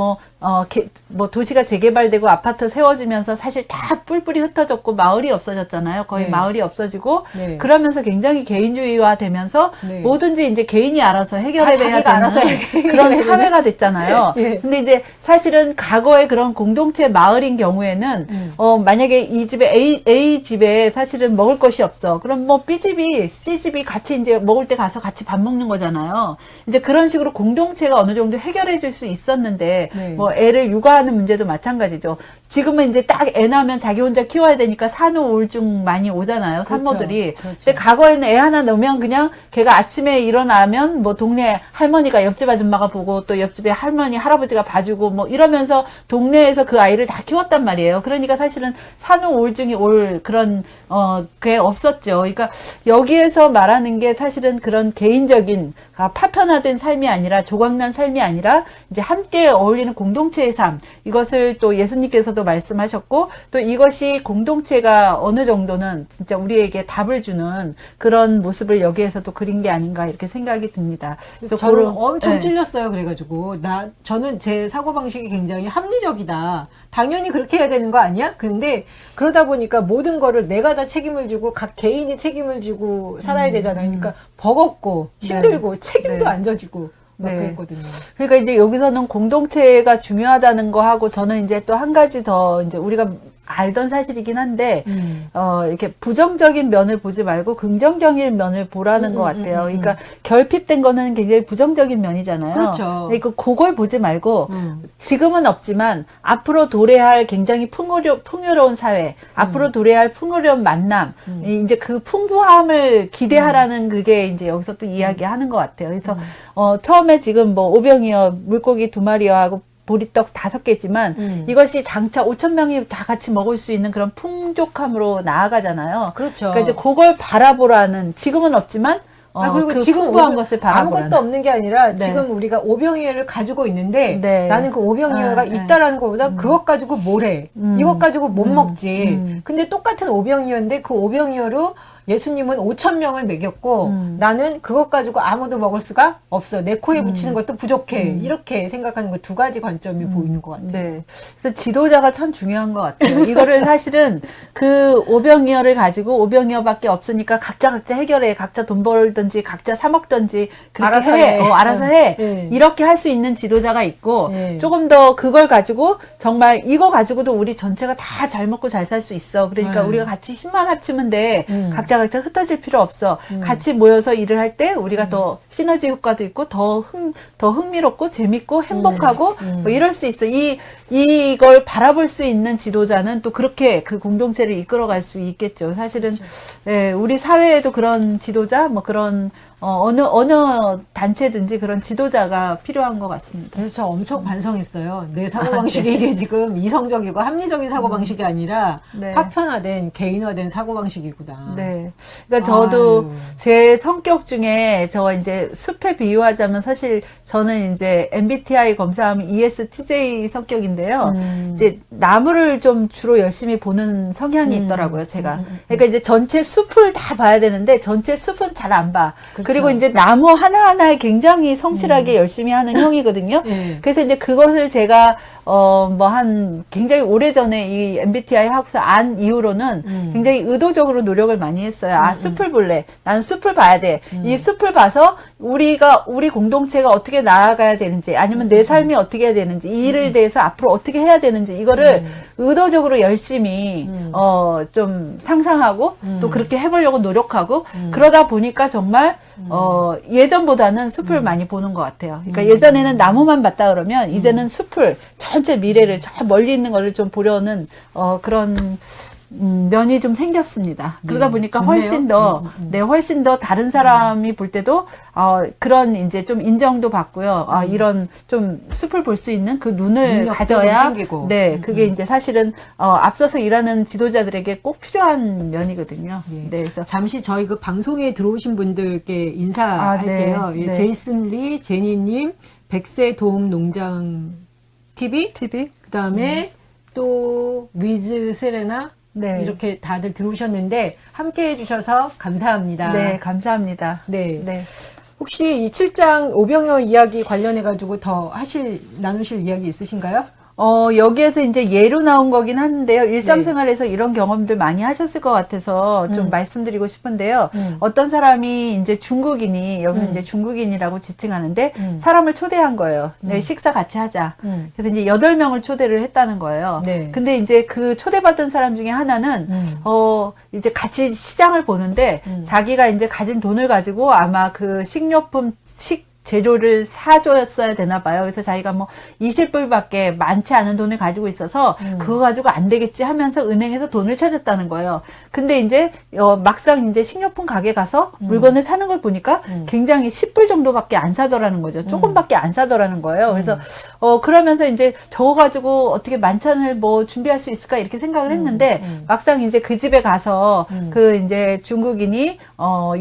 도시가 재개발되고 아파트 세워지면서 사실 다 뿔뿔이 흩어졌고 마을이 없어졌잖아요. 거의 네. 마을이 없어지고 네. 그러면서 굉장히 개인주의화 되면서 네. 뭐든지 이제 개인이 알아서 해결해야 되는 알아서 그런 사회가 됐잖아요. 네. 근데 이제 사실은 과거에 그런 공동체 마을인 경우에는 만약에 이 집에 A 집에 사실은 먹을 것이 없어. 그럼 B 집이 C 집이 같이 이제 먹을 때 가서 같이 밥 먹는 거잖아요. 이제 그런 식으로 공동체가 어느 정도 해결해 줄 수 있었는데 네. 애를 육아하는 문제도 마찬가지죠. 지금은 이제 딱 애 낳으면 자기 혼자 키워야 되니까 산후 우울증 많이 오잖아요. 산모들이. 그렇죠. 근데 과거에는 애 하나 넣으면 그냥 걔가 아침에 일어나면 동네 할머니가 옆집 아줌마가 보고 또 옆집에 할머니 할아버지가 봐주고 이러면서 동네에서 그 아이를 다 키웠단 말이에요. 그러니까 사실은 산후 우울증이 올 그런 그게 없었죠. 그러니까 여기에서 말하는 게 사실은 그런 개인적인 파편화된 삶이 아니라 조각난 삶이 아니라 이제 함께 어울리는 공동체의 삶, 이것을 또 예수님께서도 말씀하셨고 또 이것이 공동체가 어느 정도는 진짜 우리에게 답을 주는 그런 모습을 여기에서도 그린 게 아닌가 이렇게 생각이 듭니다. 그래서 저는 엄청 찔렸어요. 그래가지고 저는 제 사고방식이 굉장히 합리적이다. 당연히 그렇게 해야 되는 거 아니야? 그런데 그러다 보니까 모든 거를 내가 다 책임을 지고 각 개인이 책임을 지고 살아야 되잖아요. 그러니까 버겁고 힘들고 책임도 안 져지고 막 그랬거든요. 그러니까 이제 여기서는 공동체가 중요하다는 거 하고 저는 이제 또 한 가지 더 이제 우리가 알던 사실이긴 한데 이렇게 부정적인 면을 보지 말고 긍정적인 면을 보라는 것 같아요. 그러니까 결핍된 거는 굉장히 부정적인 면이잖아요. 그렇죠. 그러니까 그걸 보지 말고 지금은 없지만 앞으로 도래할 굉장히 풍요로운 사회, 앞으로 도래할 풍요로운 만남, 이제 그 풍부함을 기대하라는 그게 이제 여기서 또 이야기하는 것 같아요. 그래서 처음에 지금 오병이어 물고기 2마리와 하고 보리떡 5개지만 이것이 장차 5,000명이 다 같이 먹을 수 있는 그런 풍족함으로 나아가잖아요. 그렇죠. 그러니까 이제 그걸 바라보라는, 지금은 없지만 그리고 그 지금 풍부한 것을 바라보라는. 아무것도 없는 게 아니라 네. 지금 우리가 오병이어를 가지고 있는데 네. 나는 그 오병이어가 있다라는 것보다 그것 가지고 뭘 해? 이것 가지고 못 먹지. 근데 똑같은 오병이어인데 그 오병이어로 예수님은 5,000명을 먹였고 나는 그것 가지고 아무도 먹을 수가 없어. 내 코에 붙이는 것도 부족해. 이렇게 생각하는 그 두 가지 관점이 보이는 것 같아요. 네. 그래서 지도자가 참 중요한 것 같아요. 이거를 사실은 그 오병이어를 가지고 오병이어밖에 없으니까 각자 해결해. 각자 돈 벌든지 각자 사 먹든지 그렇게 알아서 해. 해. 알아서 해. 네. 이렇게 할 수 있는 지도자가 있고 네. 조금 더 그걸 가지고 정말 이거 가지고도 우리 전체가 다 잘 먹고 잘 살 수 있어. 그러니까 우리가 같이 힘만 합치면 돼. 각자 흩어질 필요 없어. 같이 모여서 일을 할 때 우리가 더 시너지 효과도 있고 더 흥미롭고 재밌고 행복하고 이럴 수 있어. 이걸 바라볼 수 있는 지도자는 또 그렇게 그 공동체를 이끌어갈 수 있겠죠. 사실은 그렇죠. 네, 우리 사회에도 그런 지도자, 그런 어느 단체든지 그런 지도자가 필요한 것 같습니다. 그래서 저 엄청 반성했어요. 내 사고방식이 이게 지금 이성적이고 합리적인 사고방식이 아니라 네. 파편화된 개인화된 사고방식이구나. 네. 그러니까 저도 제 성격 중에 저 이제 숲에 비유하자면 사실 저는 이제 MBTI 검사하면 ESTJ 성격인데요. 이제 나무를 좀 주로 열심히 보는 성향이 있더라고요, 제가. 그러니까 이제 전체 숲을 다 봐야 되는데 전체 숲은 잘 안 봐. 그렇죠. 그리고 이제 나무 하나하나에 굉장히 성실하게 열심히 하는 형이거든요. 네. 그래서 이제 그것을 제가 굉장히 오래전에 이 MBTI 학사 안 이후로는 굉장히 의도적으로 노력을 많이 했어요. 숲을 볼래. 나는 숲을 봐야 돼. 이 숲을 봐서 우리 공동체가 어떻게 나아가야 되는지, 아니면 내 삶이 어떻게 해야 되는지, 이 일을 대해서 앞으로 어떻게 해야 되는지, 이거를 의도적으로 열심히, 좀 상상하고, 또 그렇게 해보려고 노력하고, 그러다 보니까 정말, 예전보다는 숲을 많이 보는 것 같아요. 그러니까 예전에는 나무만 봤다 그러면, 이제는 숲을, 전체 미래를 저 멀리 있는 거를 좀 보려는, 그런, 면이 좀 생겼습니다. 그러다 네, 보니까 좋네요. 훨씬 더, 네, 훨씬 더 다른 사람이 볼 때도, 그런 이제 좀 인정도 받고요. 이런 좀 숲을 볼 수 있는 그 눈을 능력도 가져야, 좀 생기고. 네, 그게 이제 사실은, 앞서서 일하는 지도자들에게 꼭 필요한 면이거든요. 예. 네, 그래서, 잠시 저희 그 방송에 들어오신 분들께 인사할게요. 네, 예, 네. 제이슨 리, 제니님, 백세 도움 농장 TV, TV? 그다음에 또 위즈 세레나 네. 이렇게 다들 들어오셨는데 함께 해주셔서 감사합니다. 네, 감사합니다. 네. 네. 혹시 이 7장 오병이어 이야기 관련해 가지고 더 나누실 이야기 있으신가요? 여기에서 이제 예로 나온 거긴 한데요. 일상생활에서 이런 경험들 많이 하셨을 것 같아서 좀 말씀드리고 싶은데요. 어떤 사람이 이제 중국인이, 여기서 이제 중국인이라고 지칭하는데, 사람을 초대한 거예요. 네, 식사 같이 하자. 그래서 이제 8명을 초대를 했다는 거예요. 네. 근데 이제 그 초대받은 사람 중에 하나는, 이제 같이 시장을 보는데, 자기가 이제 가진 돈을 가지고 아마 그 식료품, 재료를 사줬어야 되나 봐요. 그래서 자기가 뭐 20불밖에 많지 않은 돈을 가지고 있어서 그거 가지고 안 되겠지 하면서 은행에서 돈을 찾았다는 거예요. 근데 이제 막상 이제 식료품 가게 가서 물건을 사는 걸 보니까 굉장히 10불 정도밖에 안 사더라는 거죠. 조금밖에 안 사더라는 거예요. 그래서 그러면서 이제 저거 가지고 어떻게 만찬을 뭐 준비할 수 있을까 이렇게 생각을 했는데 막상 이제 그 집에 가서 그 이제 중국인이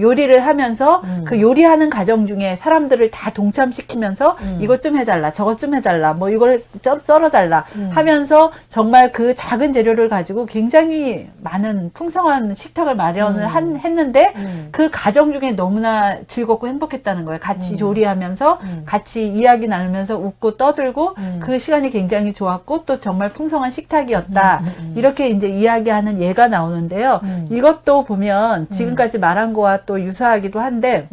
요리를 하면서 그 요리하는 과정 중에 사람들을 다 동참시키면서 이것 좀 해달라, 저것 좀 해달라, 뭐 이걸 썰어달라 하면서 정말 그 작은 재료를 가지고 굉장히 많은 풍성한 식탁을 마련을 했는데 그 과정 중에 너무나 즐겁고 행복했다는 거예요. 같이 조리하면서 같이 이야기 나누면서 웃고 떠들고 그 시간이 굉장히 좋았고 또 정말 풍성한 식탁이었다. 이렇게 이제 이야기하는 예가 나오는데요. 이것도 보면 지금까지 말한 거와 또 유사하기도 한데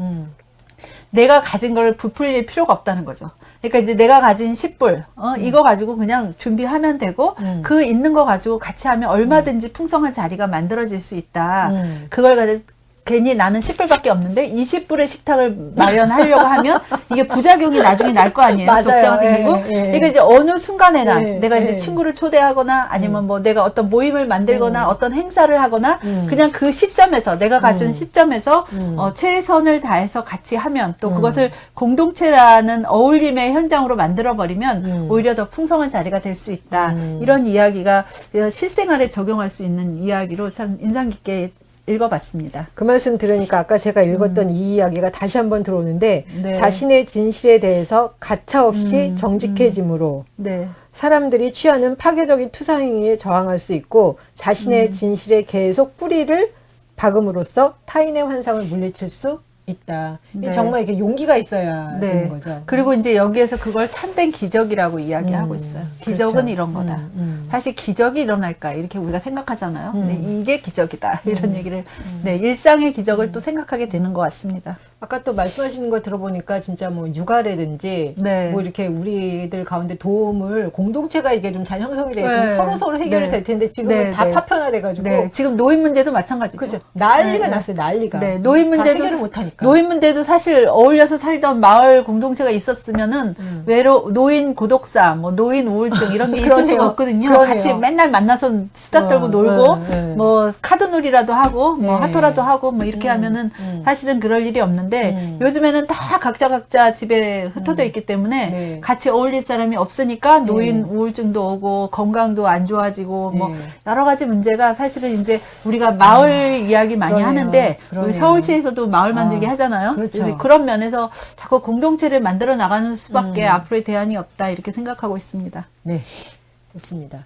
내가 가진 걸 부풀릴 필요가 없다는 거죠. 그러니까 이제 내가 가진 10불, 이거 가지고 그냥 준비하면 되고, 그 있는 거 가지고 같이 하면 얼마든지 풍성한 자리가 만들어질 수 있다. 그걸 가지고 괜히 나는 10불밖에 없는데 20불의 식탁을 마련하려고 하면 이게 부작용이 나중에 날 거 아니에요. 적자가 생기고. 그러니까 이제 어느 순간에나 내가 이제 친구를 초대하거나 아니면 뭐 내가 어떤 모임을 만들거나 어떤 행사를 하거나 그냥 그 시점에서 내가 가진 시점에서 최선을 다해서 같이 하면 또 그것을 공동체라는 어울림의 현장으로 만들어버리면 오히려 더 풍성한 자리가 될 수 있다. 이런 이야기가 실생활에 적용할 수 있는 이야기로 참 인상 깊게 읽어봤습니다. 그 말씀 들으니까 아까 제가 읽었던 이 이야기가 다시 한번 들어오는데 네. 자신의 진실에 대해서 가차없이 정직해짐으로 네. 사람들이 취하는 파괴적인 투사행위에 저항할 수 있고 자신의 진실에 계속 뿌리를 박음으로써 타인의 환상을 물리칠 수 있다. 네. 정말 이게 용기가 있어야 네. 되는 거죠. 그리고 이제 여기에서 그걸 참된 기적이라고 이야기하고 있어요. 기적은 그렇죠. 이런 거다. 사실 기적이 일어날까 이렇게 우리가 생각하잖아요. 근데 이게 기적이다. 이런 얘기를 네, 일상의 기적을 또 생각하게 되는 것 같습니다. 아까 또 말씀하시는 거 들어보니까 진짜 뭐 육아라든지 네. 뭐 이렇게 우리들 가운데 도움을 공동체가 이게 좀 잘 형성이 돼 있으면 네. 서로 해결이 네. 될 텐데 지금은 네, 다 네. 파편화돼가지고 네, 지금 노인 문제도 마찬가지죠. 그죠 난리가 네, 났어요 난리가. 네, 노인 다 문제도 해결을 못하니까. 노인 문제도 사실 어울려서 살던 마을 공동체가 있었으면은 노인 고독사, 뭐 노인 우울증 이런 게 있을 그러네요. 수가 없거든요. 그러네요. 같이 맨날 만나서 수다 떨고 놀고 네. 뭐 카드놀이라도 하고 뭐 네. 하토라도 하고 뭐 이렇게 하면은 사실은 그럴 일이 없는데 요즘에는 다 각자 집에 흩어져 있기 때문에 네. 같이 어울릴 사람이 없으니까 노인 우울증도 오고 건강도 안 좋아지고 뭐 네. 여러 가지 문제가 사실은 이제 우리가 마을 이야기 많이 그러네요. 하는데 그러네요. 우리 서울시에서도 마을 만들기 하잖아요. 그렇죠. 그래서 그런 면에서 자꾸 공동체를 만들어 나가는 수밖에 앞으로의 대안이 없다 이렇게 생각하고 있습니다. 네, 좋습니다.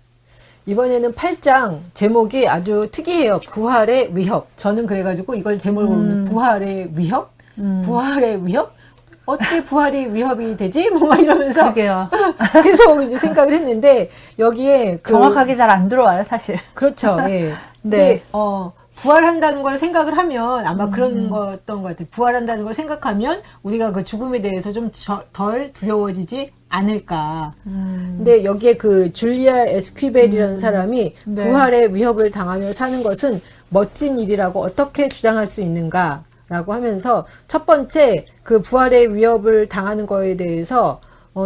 이번에는 8장 제목이 아주 특이해요. 부활의 위협. 저는 그래가지고 이걸 제목으로 부활의 위협? 부활의 위협? 어떻게 부활이 위협이 되지? 뭐 막 이러면서 그러게요. 계속 이제 생각을 했는데 여기에 정확하게 잘 안 들어와요, 사실. 그렇죠. 예. 네. 근데 부활한다는 걸 생각을 하면 아마 그런 거였던 것 같아요. 부활한다는 걸 생각하면 우리가 그 죽음에 대해서 좀 덜 두려워지지 않을까. 근데 여기에 그 줄리아 에스퀴벨이라는 사람이 네. 부활의 위협을 당하며 사는 것은 멋진 일이라고 어떻게 주장할 수 있는가? 라고 하면서 첫 번째 그 부활의 위협을 당하는 거에 대해서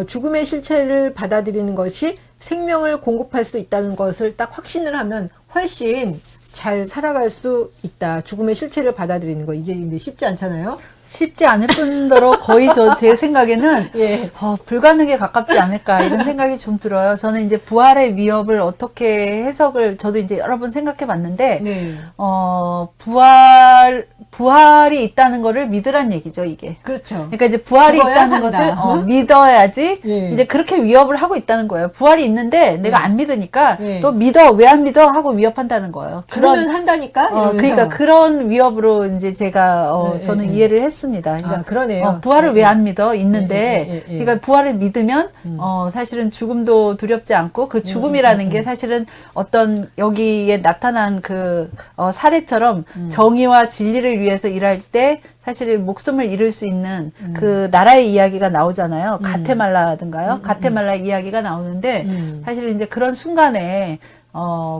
죽음의 실체를 받아들이는 것이 생명을 공급할 수 있다는 것을 딱 확신을 하면 훨씬 잘 살아갈 수 있다. 죽음의 실체를 받아들이는 거. 이게 근데 쉽지 않잖아요. 쉽지 않을 뿐더러 거의 제 생각에는 예. 불가능에 가깝지 않을까 이런 생각이 좀 들어요. 저는 이제 부활의 위협을 어떻게 해석을 저도 이제 여러 번 생각해 봤는데 네. 부활이 있다는 거를 믿으란 얘기죠, 이게. 그렇죠. 그러니까 이제 부활이 죽어야 있다는 산다. 것을 믿어야지 예. 이제 그렇게 위협을 하고 있다는 거예요. 부활이 있는데 내가 안 믿으니까 예. 또 믿어, 왜 안 믿어? 하고 위협한다는 거예요. 그러면 한다니까? 이러면서. 그러니까 그런 위협으로 이제 제가 저는 이해를 했습니다. 그러니까 그러네요. 부활을 왜 안 믿어? 있는데 예. 그러니까 부활을 믿으면 사실은 죽음도 두렵지 않고 그 죽음이라는 게 사실은 어떤 여기에 나타난 그 사례처럼 정의와 진리를 위해서 일할 때 사실 목숨을 잃을 수 있는 그 나라의 이야기가 나오잖아요. 가테말라든가요? 가테말라 이야기가 나오는데 사실 이제 그런 순간에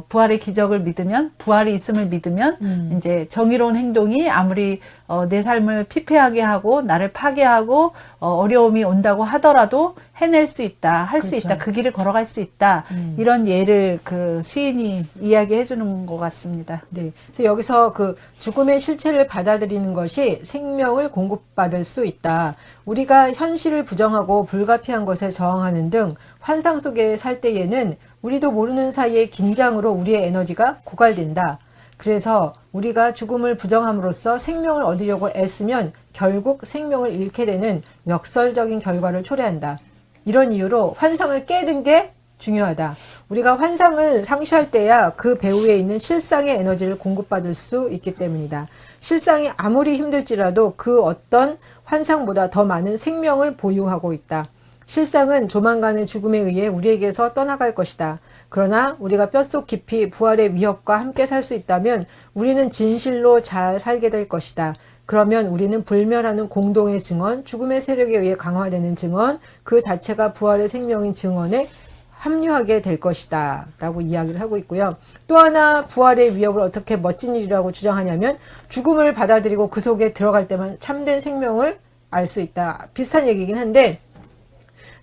부활의 기적을 믿으면, 부활이 있음을 믿으면, 이제 정의로운 행동이 아무리, 내 삶을 피폐하게 하고, 나를 파괴하고, 어려움이 온다고 하더라도 해낼 수 있다, 할 수 그렇죠. 있다, 그 길을 걸어갈 수 있다, 이런 예를 그 시인이 이야기해 주는 것 같습니다. 네. 그래서 여기서 그 죽음의 실체를 받아들이는 것이 생명을 공급받을 수 있다. 우리가 현실을 부정하고 불가피한 것에 저항하는 등 환상 속에 살 때에는 우리도 모르는 사이에 긴장으로 우리의 에너지가 고갈된다. 그래서 우리가 죽음을 부정함으로써 생명을 얻으려고 애쓰면 결국 생명을 잃게 되는 역설적인 결과를 초래한다. 이런 이유로 환상을 깨는 게 중요하다. 우리가 환상을 상실할 때야 그 배후에 있는 실상의 에너지를 공급받을 수 있기 때문이다. 실상이 아무리 힘들지라도 그 어떤 환상보다 더 많은 생명을 보유하고 있다. 실상은 조만간의 죽음에 의해 우리에게서 떠나갈 것이다. 그러나 우리가 뼛속 깊이 부활의 위협과 함께 살 수 있다면 우리는 진실로 잘 살게 될 것이다. 그러면 우리는 불멸하는 공동의 증언, 죽음의 세력에 의해 강화되는 증언, 그 자체가 부활의 생명인 증언에 합류하게 될 것이다. 라고 이야기를 하고 있고요. 또 하나 부활의 위협을 어떻게 멋진 일이라고 주장하냐면 죽음을 받아들이고 그 속에 들어갈 때만 참된 생명을 알 수 있다. 비슷한 얘기긴 한데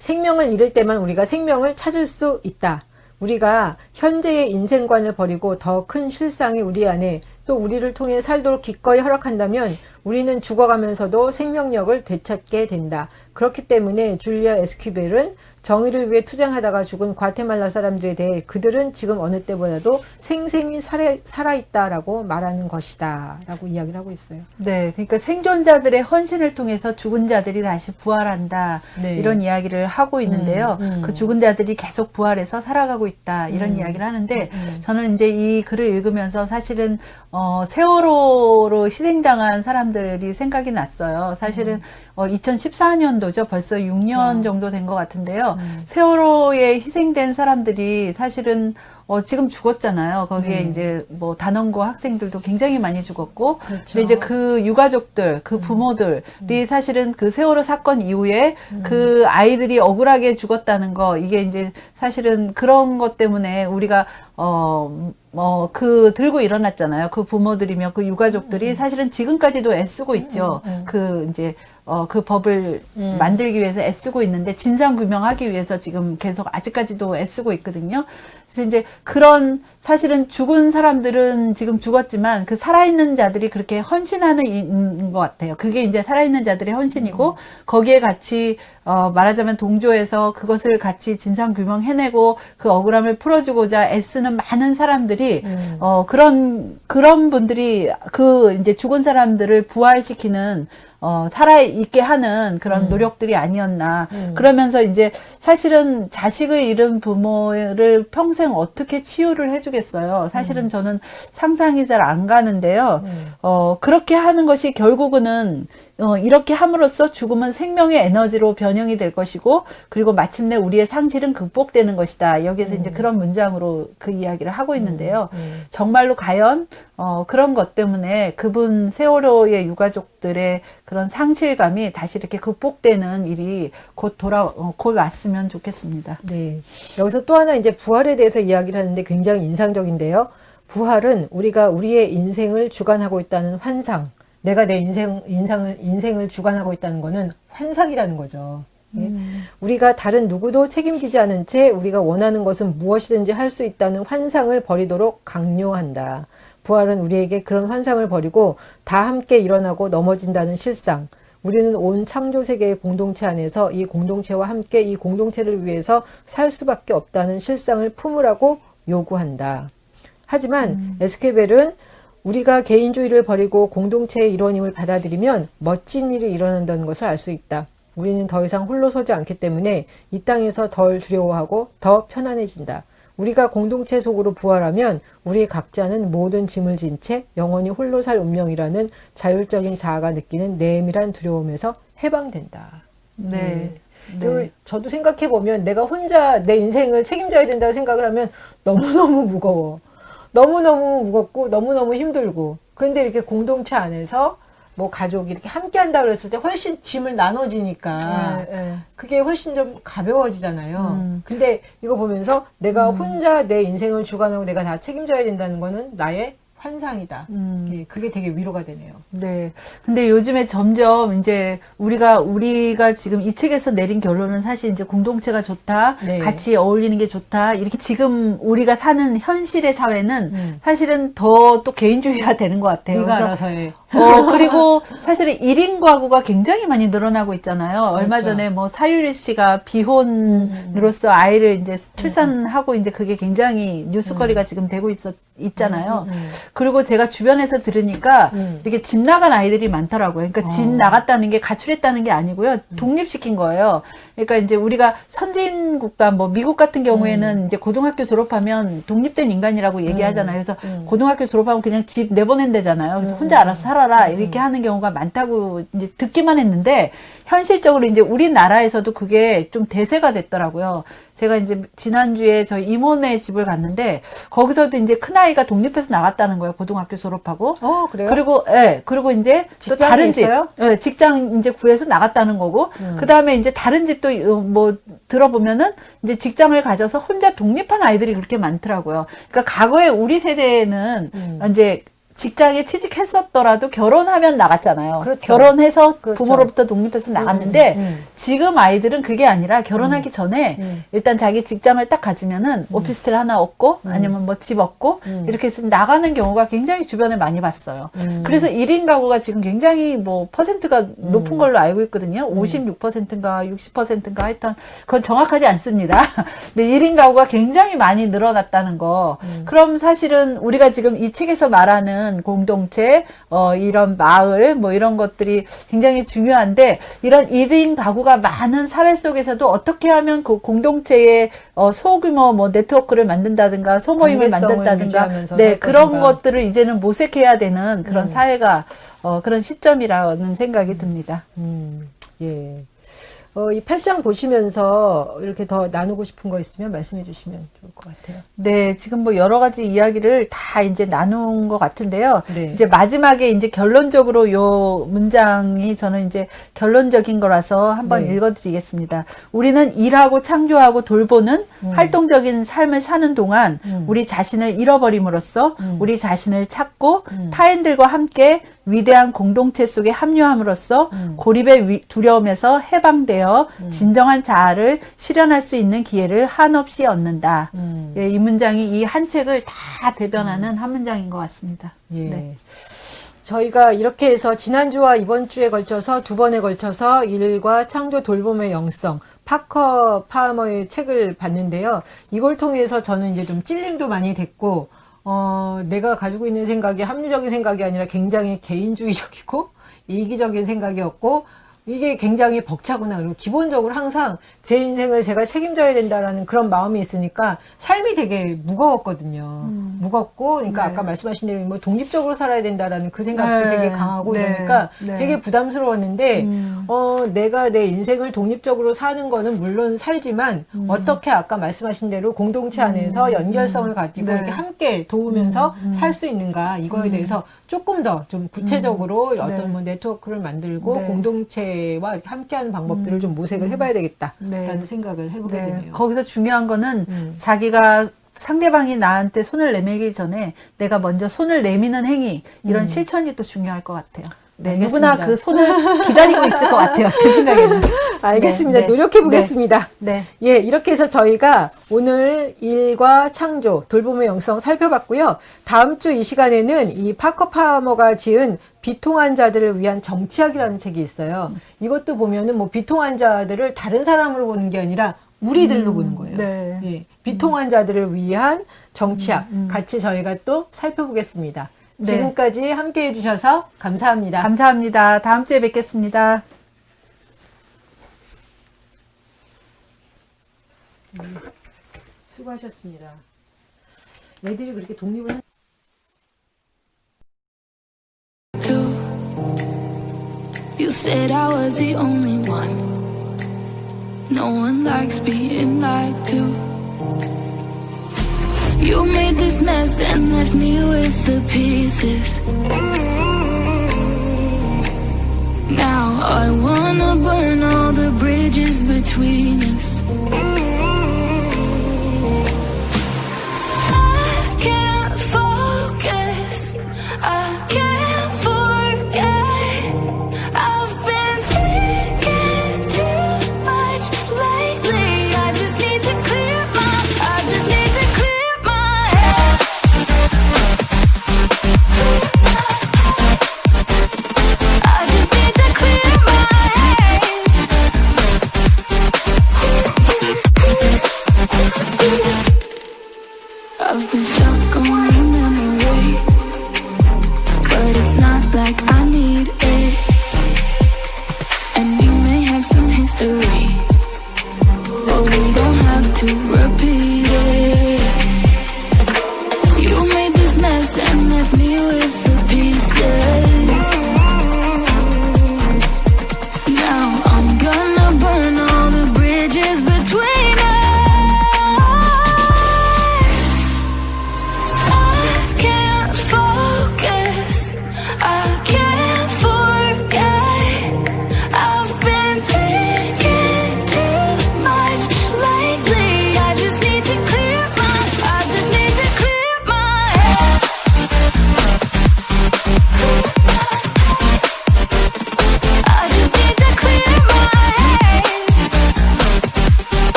생명을 잃을 때만 우리가 생명을 찾을 수 있다. 우리가 현재의 인생관을 버리고 더 큰 실상이 우리 안에 또 우리를 통해 살도록 기꺼이 허락한다면 우리는 죽어가면서도 생명력을 되찾게 된다. 그렇기 때문에 줄리아 에스퀴벨은 정의를 위해 투쟁하다가 죽은 과테말라 사람들에 대해 그들은 지금 어느 때보다도 생생히 살아있다라고 말하는 것이다. 라고 이야기를 하고 있어요. 네, 그러니까 생존자들의 헌신을 통해서 죽은 자들이 다시 부활한다. 네. 이런 이야기를 하고 있는데요. 그 죽은 자들이 계속 부활해서 살아가고 있다. 이런 이야기를 하는데 저는 이제 이 글을 읽으면서 사실은 세월호로 희생당한 사람들이 생각이 났어요. 사실은 2014년도죠. 벌써 6년 정도 된 것 같은데요. 세월호에 희생된 사람들이 사실은 지금 죽었잖아요. 거기에 이제 뭐 단원고 학생들도 굉장히 많이 죽었고, 그렇죠. 근데 이제 그 유가족들, 그 부모들이 사실은 그 세월호 사건 이후에 그 아이들이 억울하게 죽었다는 거, 이게 이제 사실은 그런 것 때문에 우리가 들고 일어났잖아요. 그 부모들이며 그 유가족들이 사실은 지금까지도 애쓰고 있죠. 그 이제 그 법을 만들기 위해서 애쓰고 있는데 진상 규명하기 위해서 지금 계속 아직까지도 애쓰고 있거든요. 그래서 이제 그런 사실은 죽은 사람들은 지금 죽었지만 그 살아있는 자들이 그렇게 헌신하는 것 같아요. 그게 이제 살아있는 자들의 헌신이고 거기에 같이 말하자면 동조해서 그것을 같이 진상 규명해내고 그 억울함을 풀어주고자 애쓰는 많은 사람들이 그런 분들이 그 이제 죽은 사람들을 부활시키는 살아있게 하는 그런 노력들이 아니었나. 그러면서 이제 사실은 자식을 잃은 부모를 평생 어떻게 치유를 해주겠어요. 사실은 저는 상상이 잘 안 가는데요. 그렇게 하는 것이 결국은 이렇게 함으로써 죽음은 생명의 에너지로 변형이 될 것이고, 그리고 마침내 우리의 상실은 극복되는 것이다. 여기서 이제 그런 문장으로 그 이야기를 하고 있는데요. 정말로 과연 그런 것 때문에 그분 세월호의 유가족들의 그런 상실감이 다시 이렇게 극복되는 일이 곧 왔으면 좋겠습니다. 네. 여기서 또 하나 이제 부활에 대해서 이야기를 하는데 굉장히 인상적인데요. 부활은 우리가 우리의 인생을 주관하고 있다는 환상, 내가 내 인생을 주관하고 있다는 거는 환상이라는 거죠. 예? 우리가 다른 누구도 책임지지 않은 채 우리가 원하는 것은 무엇이든지 할 수 있다는 환상을 버리도록 강요한다. 부활은 우리에게 그런 환상을 버리고 다 함께 일어나고 넘어진다는 실상. 우리는 온 창조 세계의 공동체 안에서 이 공동체와 함께 이 공동체를 위해서 살 수밖에 없다는 실상을 품으라고 요구한다. 하지만 에스케벨은 우리가 개인주의를 버리고 공동체의 일원임을 받아들이면 멋진 일이 일어난다는 것을 알 수 있다. 우리는 더 이상 홀로 서지 않기 때문에 이 땅에서 덜 두려워하고 더 편안해진다. 우리가 공동체 속으로 부활하면 우리 각자는 모든 짐을 진 채 영원히 홀로 살 운명이라는 자율적인 자아가 느끼는 내밀한 두려움에서 해방된다. 네. 네. 저도 생각해 보면 내가 혼자 내 인생을 책임져야 된다고 생각을 하면 너무너무 무거워. 너무너무 무겁고 너무너무 힘들고. 그런데 이렇게 공동체 안에서 뭐 가족이 이렇게 함께 한다 그랬을 때 훨씬 짐을 나눠지니까 그게 훨씬 좀 가벼워지잖아요. 근데 이거 보면서 내가 혼자 내 인생을 주관하고 내가 다 책임져야 된다는 거는 나의 환상이다. 예, 그게 되게 위로가 되네요. 네. 근데 요즘에 점점 이제 우리가 지금 이 책에서 내린 결론은 사실 이제 공동체가 좋다. 네. 같이 어울리는 게 좋다. 이렇게 지금 우리가 사는 현실의 사회는 사실은 더 또 개인주의가 되는 것 같아요. 네가 그래서 알아서 해. 그리고 사실은 1인 가구가 굉장히 많이 늘어나고 있잖아요. 그렇죠. 얼마 전에 뭐 사유리 씨가 비혼으로서 아이를 이제 출산하고 이제 그게 굉장히 뉴스거리가 지금 되고 있잖아요. 그리고 제가 주변에서 들으니까 이렇게 집 나간 아이들이 많더라고요. 그러니까 집 나갔다는 게 가출했다는 게 아니고요. 독립시킨 거예요. 그러니까 이제 우리가 선진 국가, 뭐 미국 같은 경우에는 이제 고등학교 졸업하면 독립된 인간이라고 얘기하잖아요. 그래서 고등학교 졸업하면 그냥 집 내보낸대잖아요. 그래서 혼자 알아서 살아라 이렇게 하는 경우가 많다고 이제 듣기만 했는데 현실적으로 이제 우리나라에서도 그게 좀 대세가 됐더라고요. 제가 이제 지난주에 저희 이모네 집을 갔는데 거기서도 이제 큰아이가 독립해서 나갔다는 거예요. 고등학교 졸업하고. 그래요? 그리고 이제 또 직장이 다른 집, 있어요? 직장 이제 구해서 나갔다는 거고. 그 다음에 이제 다른 집도 뭐 들어보면은 이제 직장을 가져서 혼자 독립한 아이들이 그렇게 많더라고요. 그러니까 과거에 우리 세대에는 이제 직장에 취직했었더라도 결혼하면 나갔잖아요. 그렇죠. 결혼해서 그렇죠. 부모로부터 독립해서 나갔는데 지금 아이들은 그게 아니라 결혼하기 전에 일단 자기 직장을 딱 가지면은 오피스텔 하나 얻고 아니면 뭐 집 얻고 이렇게 해서 나가는 경우가 굉장히 주변에 많이 봤어요. 그래서 1인 가구가 지금 굉장히 뭐 퍼센트가 높은 걸로 알고 있거든요. 56%인가 60%인가 하여튼 그건 정확하지 않습니다. 근데 1인 가구가 굉장히 많이 늘어났다는 거. 그럼 사실은 우리가 지금 이 책에서 말하는 공동체, 이런 마을, 뭐 이런 것들이 굉장히 중요한데, 이런 1인 가구가 많은 사회 속에서도 어떻게 하면 그 공동체의 소규모 뭐 네트워크를 만든다든가, 소모임을 만든다든가, 네, 그런 것들을 이제는 모색해야 되는 그런 사회가, 그런 시점이라는 생각이 듭니다. 예. 이 8장 보시면서 이렇게 더 나누고 싶은 거 있으면 말씀해 주시면 좋을 것 같아요. 네, 지금 뭐 여러 가지 이야기를 다 이제 나눈 것 같은데요. 네. 이제 마지막에 이제 결론적으로 요 문장이 저는 이제 결론적인 거라서 한번 네. 읽어드리겠습니다. 우리는 일하고 창조하고 돌보는 활동적인 삶을 사는 동안 우리 자신을 잃어버림으로써 우리 자신을 찾고 타인들과 함께 위대한 공동체 속에 합류함으로써 고립의 두려움에서 해방되어 진정한 자아를 실현할 수 있는 기회를 한없이 얻는다. 예, 이 문장이 이 한 책을 다 대변하는 한 문장인 것 같습니다. 예. 네. 저희가 이렇게 해서 지난주와 이번 주에 걸쳐서 두 번에 걸쳐서 일과 창조 돌봄의 영성, 파커 파머의 책을 봤는데요. 이걸 통해서 저는 이제 좀 찔림도 많이 됐고, 내가 가지고 있는 생각이 합리적인 생각이 아니라 굉장히 개인주의적이고 이기적인 생각이었고, 이게 굉장히 벅차구나. 그리고 기본적으로 항상 제 인생을 제가 책임져야 된다라는 그런 마음이 있으니까 삶이 되게 무거웠거든요. 무겁고, 그러니까 네. 아까 말씀하신 대로 뭐 독립적으로 살아야 된다라는 그 생각도 네. 되게 강하고 네. 이러니까 네. 되게 부담스러웠는데, 내가 내 인생을 독립적으로 사는 거는 물론 살지만, 어떻게 아까 말씀하신 대로 공동체 안에서 연결성을 가지고 네. 이렇게 함께 도우면서 살 수 있는가, 이거에 대해서 조금 더 좀 구체적으로 어떤 네. 뭐 네트워크를 만들고 네. 공동체와 이렇게 함께하는 방법들을 좀 모색을 해봐야 되겠다라는 네. 생각을 해보게 네. 되네요. 거기서 중요한 거는 자기가 상대방이 나한테 손을 내밀기 전에 내가 먼저 손을 내미는 행위, 이런 실천이 또 중요할 것 같아요. 네, 알겠습니다. 누구나 그 손을 기다리고 있을 것 같아요. 제 생각에는. 알겠습니다. 네, 노력해 보겠습니다. 네. 예, 이렇게 해서 저희가 오늘 일과 창조, 돌봄의 영성 살펴봤고요. 다음 주 이 시간에는 이 파커 파머가 지은 비통한 자들을 위한 정치학이라는 책이 있어요. 이것도 보면은 뭐 비통한 자들을 다른 사람으로 보는 게 아니라 우리들로 보는 거예요. 네. 예, 비통한 자들을 위한 정치학 같이 저희가 또 살펴보겠습니다. 네. 지금까지 함께 해주셔서 감사합니다. 감사합니다. 다음 주에 뵙겠습니다. 수고하셨습니다. 애들이 그렇게 독립을 You said I was the only one. No one likes being lied to. You made this mess and left me with the pieces. Now I wanna burn all the bridges between us. I can't focus. I can't forget. I've been thinking too much lately. I just need to clear my head. I just need to clear my head. I've been stuck on your memory, but it's not like I need it. And you may have some history, but we don't have to repeat.